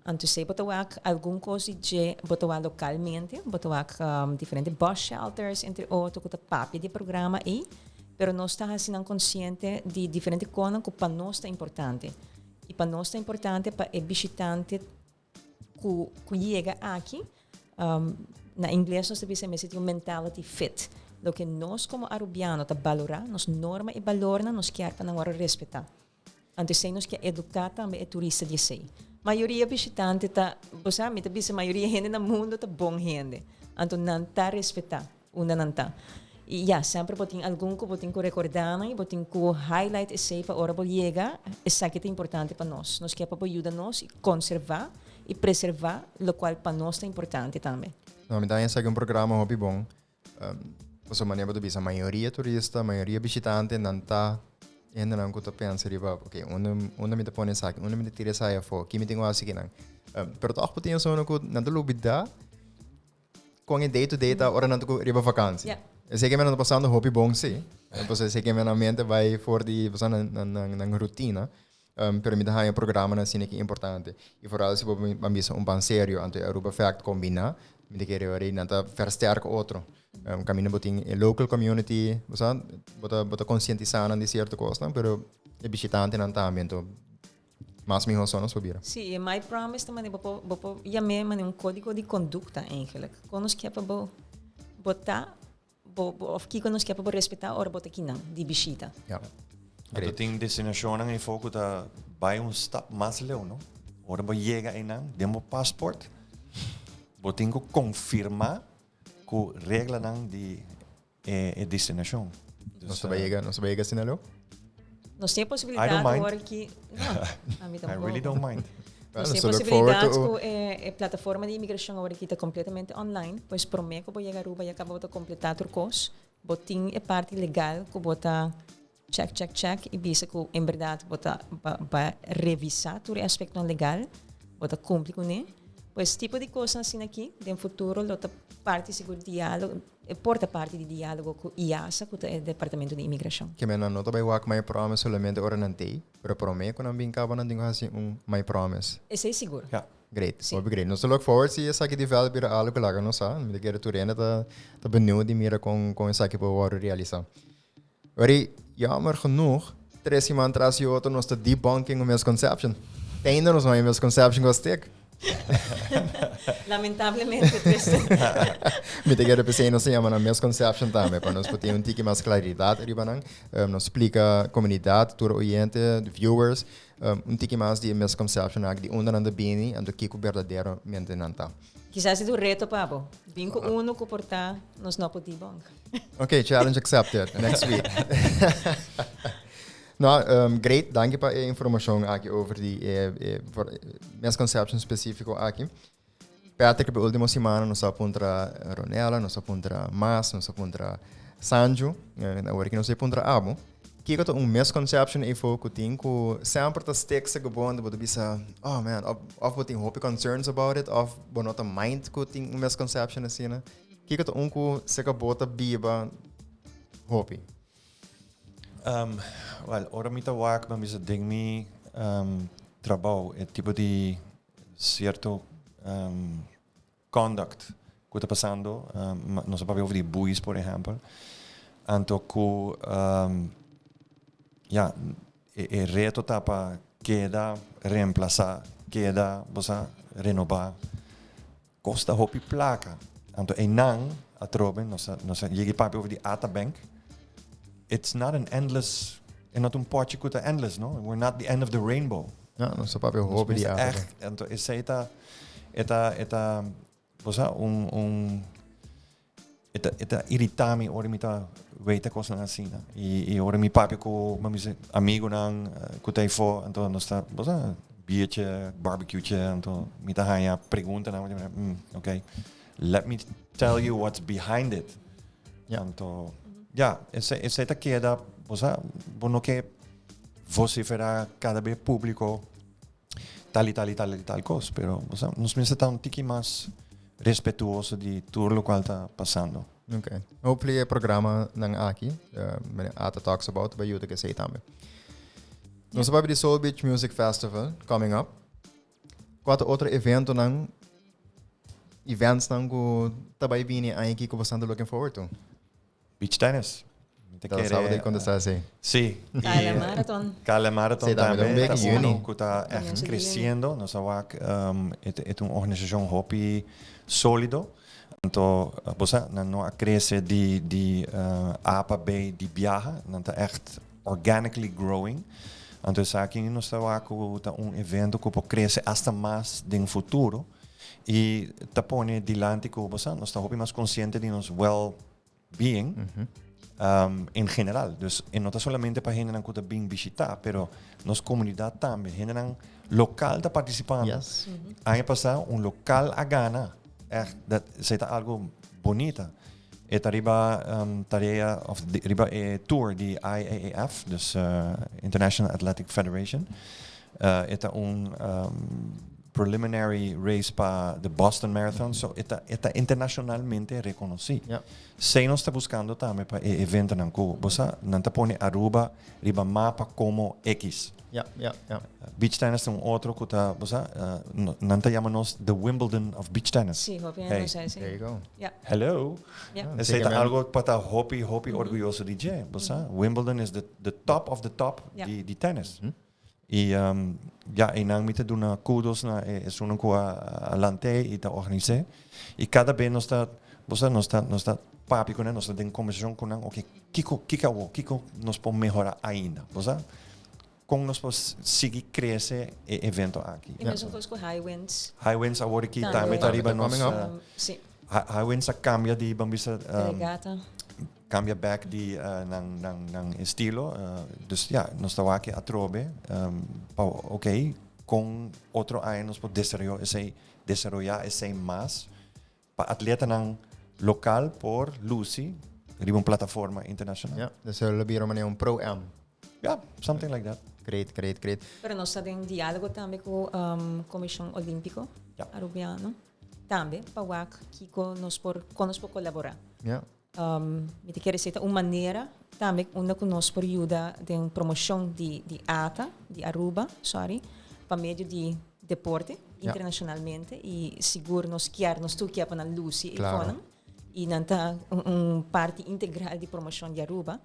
Anto sei botawak algum coisa de botawak localmente, botawak diferentes bus shelters entre outros que está papi de programa aí, pero nós está assim consciente de diferentes coisas que para nós está importante. E para nós está importante para o visitante que chega aqui, na inglês nós temos um mentality fit. Lo que nós como arubiano está valorar, nós norma e valorna, nós quer para não respeitar. Antes nós que educar também é turista de sei. Maioria visitante tá, você me tá bisa maioria gente no mundo tá bom gente. Então não tá respeitar, não tá. E sempre botin algum que botin que recordar e botin que highlight esse para hora chega, isso aqui é importante para nós. Nós quer para ajudar nós a conservar e preservar, o qual para nós é importante também. Não, me dá um programa hobby bom. Você maneira de bisa maioria turista, maioria visitante não tá ainda não que eu penso riba, ok, onde me põe saque, onde me tira saia fora, que me tenho assim que não. Pero toch potendo só que não te lubida com o day to day tá hora não te riba vacância. Eu sei que me não passando hobby bom sim. Você sei que me na mente vai for de passar na rotina. Pero me dá um programa assim que é importante. E por isso vou me bom sério ante Aruba fact combinar, me querer aí não tá versterker outro. Caminho botin a local community, bota conscientizar de certa coisa, pero o visitante não tá ambiente. Mas me só não subir. Sim, e My Promise também bopo já mesmo código de conduta eigenlijk. Quando nós quer para botar of que nós quer para respeitar ora bota aqui não de visita. Ja. Great. Tem destinação em foco tá vai stap mais leu, não? Ora ba chega aí não, demo passport. Botinho confirmar com regra de destinação. Nós vai chegar assim não? Nós temos possibilidade agora que I really don't mind. Nós temos possibilidade com a plataforma de imigração agora que está completamente online, pois prometo que vou chegar a Aruba e acabo de completar o curso. Botin é parte legal que bota check e visa que em verdade bota para revisar todo o aspecto legal, bota cumprir com ele. Pois tipo de coisa assim aqui, no futuro, outra parte seguro diálogo, porta parte de diálogo com IASA, com o Departamento de Imigração. Que me não vai work my promise solamente ora não tem, pero prometo que não vem cá não tenho assim my promise. Esse é seguro. Yeah. Great, great. Nós look forward se essa aqui developer algo que lá não sabe, me quero tu renda tá benieuwd de mira com essa aqui para realizar. Ori, jammer genoeg, 3 maanden atrás eu outro nós tá debunking o misconception. Ainda nós não misconception gostek. Lamentavelmente, me te quero pensar não se chama na misconception também, para nós ter um tique mais claridade riba nang, nos explica a comunidade, tour oriente, viewers, tique mais de misconception de onde anda bem e do que o verdadeiramente não tá. Quizás é o reto, Pablo. Vinco uno que portar nos não podemos. Okay, challenge accepted. Next week. No, great. Dank para a informação aqui over die misconception específico aqui. Patrick, na última semana, nós apontra Ronela, nós apontra Mas, nós apontra Sanjo, agora que nós apontra Abo. kijk het een misconception even ook ting ku sempre ta stick se gebonden but bisa oh man of wat ting hope concerns about it of but not a mind ku ting een misconception assim né kijk het um ku se gabota biba hope Well, ora mita wak mas bisa ding mi trabalho é tipo de certo conduct que está passando nós vamos over die buis por exemplo anto ku ja e reto tapa queda reemplazar queda bosa renovar costa hopi placa anto enang atroben nós llega papi over die A.T.A bank it's not an endless and not un potje kuta endless no we're not the end of the rainbow ja no so papi hope die A.T.A echt anto is eta bosa eta irritami ora mita weta cosa na sina e ora mi papi ko mami amigo nang kutefo anto no sta bosa biertje barbecue'tje anto mita haya pergunta na okay let me tell you what's behind it anto ja essa eta queda bosa bono que vociferar cada vez público tal cosa pero bosa nos me está un tiki más respetuoso de tudo lo qual está passando. Okay. Hopefully, het programma ng Aki, A.T.A Talks About, bij jullie gezegd hebben. Nós hebben de Soul Beach Music Festival coming up. Quatro outro evento ng events ng ko tabay bini ay ki ko bastante looking forward to. Beach tennis. Dat is wat ik kon zeggen. Sí. Kala Marathon también. Está uno que está creciendo. Nos awak es una organización hopi sólido. Então, você não cresce de A para B de viaja, não está echt organically growing. Então, aqui nós estamos com evento que cresce hasta mais no futuro e está põe dilante que você nós estamos mais consciente de nosso well-being. En general, dus en no solamente para gente que bien visitar, pero nos comunidad también, gente local está participando. Yes. Año pasado un local a Ghana, dat c'est algo bonita. Et arriba tarea of arriba tour die IAAF, dus International Athletic Federation. Eta un preliminary race para the Boston Marathon, so está internacionalmente reconocido. Yeah. Se nos está buscando también para evento en Cuba, bosa, nanta pone Aruba, riba mapa como X. Ja. Beach tennis es un otro que está, bosa, nanta llamamos the Wimbledon of beach tennis. Sí, hopi Hey. There you go. Yeah. Hello. Yeah. Es algo para hopi orgulloso de je, bosa. Wimbledon is the top of the top di tennis. Y ja, en ang mite doen kudos na es uno que alante y te organize. Y cada vez nos está papi con nos está en conversación con okay, Kiko nos pode mejorar ainda, bosa. Com nos pode seguir crescer evento aqui. E mesmo com High Winds. High Winds agora aqui também tá riba nos sim. High Winds cambia de bambisa regata. Cambia back di ng estilo. Dus ja, nos estava aqui a trobe. Ok, com outro ano nos pode desarrollar esse mais para atleta ng local por Lucy, riba plataforma internacional. Ja, dus we hebben een pro-am. Yeah, something like that. Great. Pero nós estamos em diálogo também com a Comissão Olímpica Arubiano. Também, para que conosco colaborar. Ja. Me quer dizer, uma maneira também onde conosco ajuda de promoção de A.T.A, de Aruba, para meio de deporte internacionalmente e seguro nos tu que na luz e nanta parte integral de promoção de Aruba.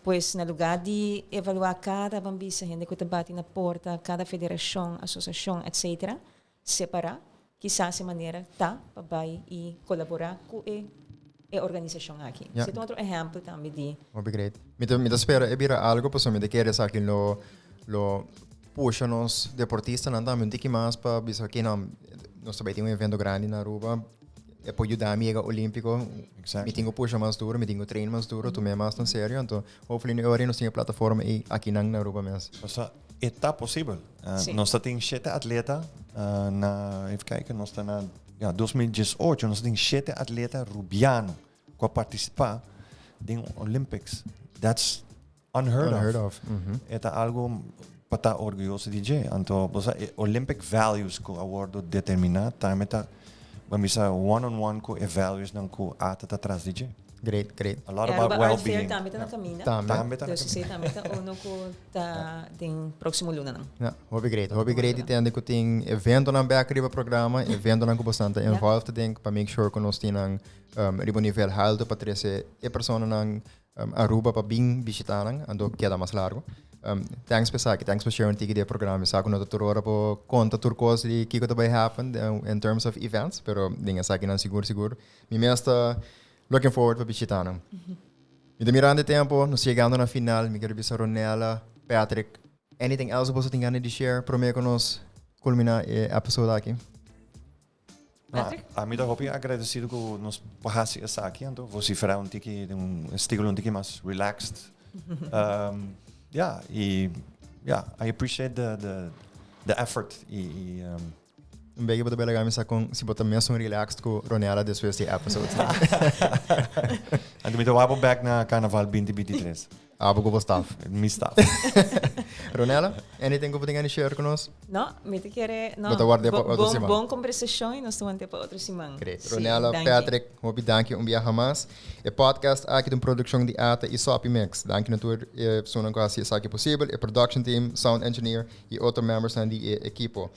Pois, no lugar de evaluar cada bambisa, gente que bate na porta, cada federação, associação, etc., separar, quizás de maneira para e colaborar com a organização aqui. Yeah. Isso é outro exemplo também de... Great. Me espero é algo para me querer aqui lo puxa nos deportistas não também que mais para bisa aqui nós também tem evento grande na Aruba. É para ajudar a amiga olímpico. Me tenho puxa mais duro, me tenho treino mais duro, tu me mais tão sério. Então, hopefully agora nós temos plataforma aqui na Aruba mesmo. Está possível. Nós temos 7 atletas even kijken, nós estamos na 2018, nós temos 7 atletas rubianos que participar in Olympics. That's unheard of. Mhm. Eta algo pata orgulhoso DJ. Anto, Olympic values ko awardo determinat, time eta mamisa one-on-one ko values ng ko ata atrás DJ. Great. A lot about well-being. Também tá na caminha. Também tá na Dus caminha. você também tá ono ko ta ting próximo luna nang. Ja, hobby great itende ko ting evento ng back riba programa, evento ng ko bastante involved think pa make sure ko nos tinang ribo nivel alto pa trese persona ng Aruba pa bing bisitanang ando queda mas largo. Thanks for sharing tiki de programa. Sa ko na tuturo po konta turcos di kiko to by happen in terms of events, pero dinga sa akin ang siguro. Mi mesta looking forward para bisitanang. E de mirando tempo, nos chegando na final, me quero bisa Ronela, Patrick. Anything else você tem ganas de share? Prometo que nós culminar o episódio aqui. Patrick? A mim hopi agradecido com nos pahasi essa aqui, então você fará estilo um tiki mais relaxed. I appreciate the effort. Um beetje para bela gamisa com se botar mesmo relaxed com Ronela depois deste episódio. Então me tô back na Carnaval 2023. Abo com staff. Me staff. Ronela, anything que você tem ganas de share com nós? Não, me te quer não. Bota guarda para outra semana. Bom conversação e nós vamos ter para outra semana. Great. Ronela, Patrick, hopi danke viaja mais. O podcast aqui de produção de A.T.A e Sopi Mix. Danke natuurlijk persoon que assim aqui possível, o production team, sound engineer e outros membros da equipo.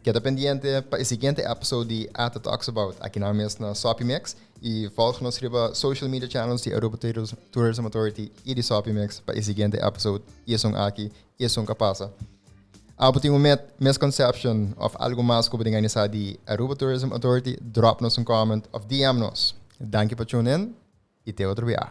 Queda pendiente para o seguinte episódio de A.T.A Talks About, aqui na mesma Sopi Mix. E volg-nos riba social media channels de Aruba Tourism Authority e de Sopi Mix para o seguinte episódio. Isso aqui, isso capaz. Abo tem misconception of algo mais que podem ganhar de Aruba Tourism Authority, drop-nos comment of DM-nos. Danke por tuning in e até outro dia.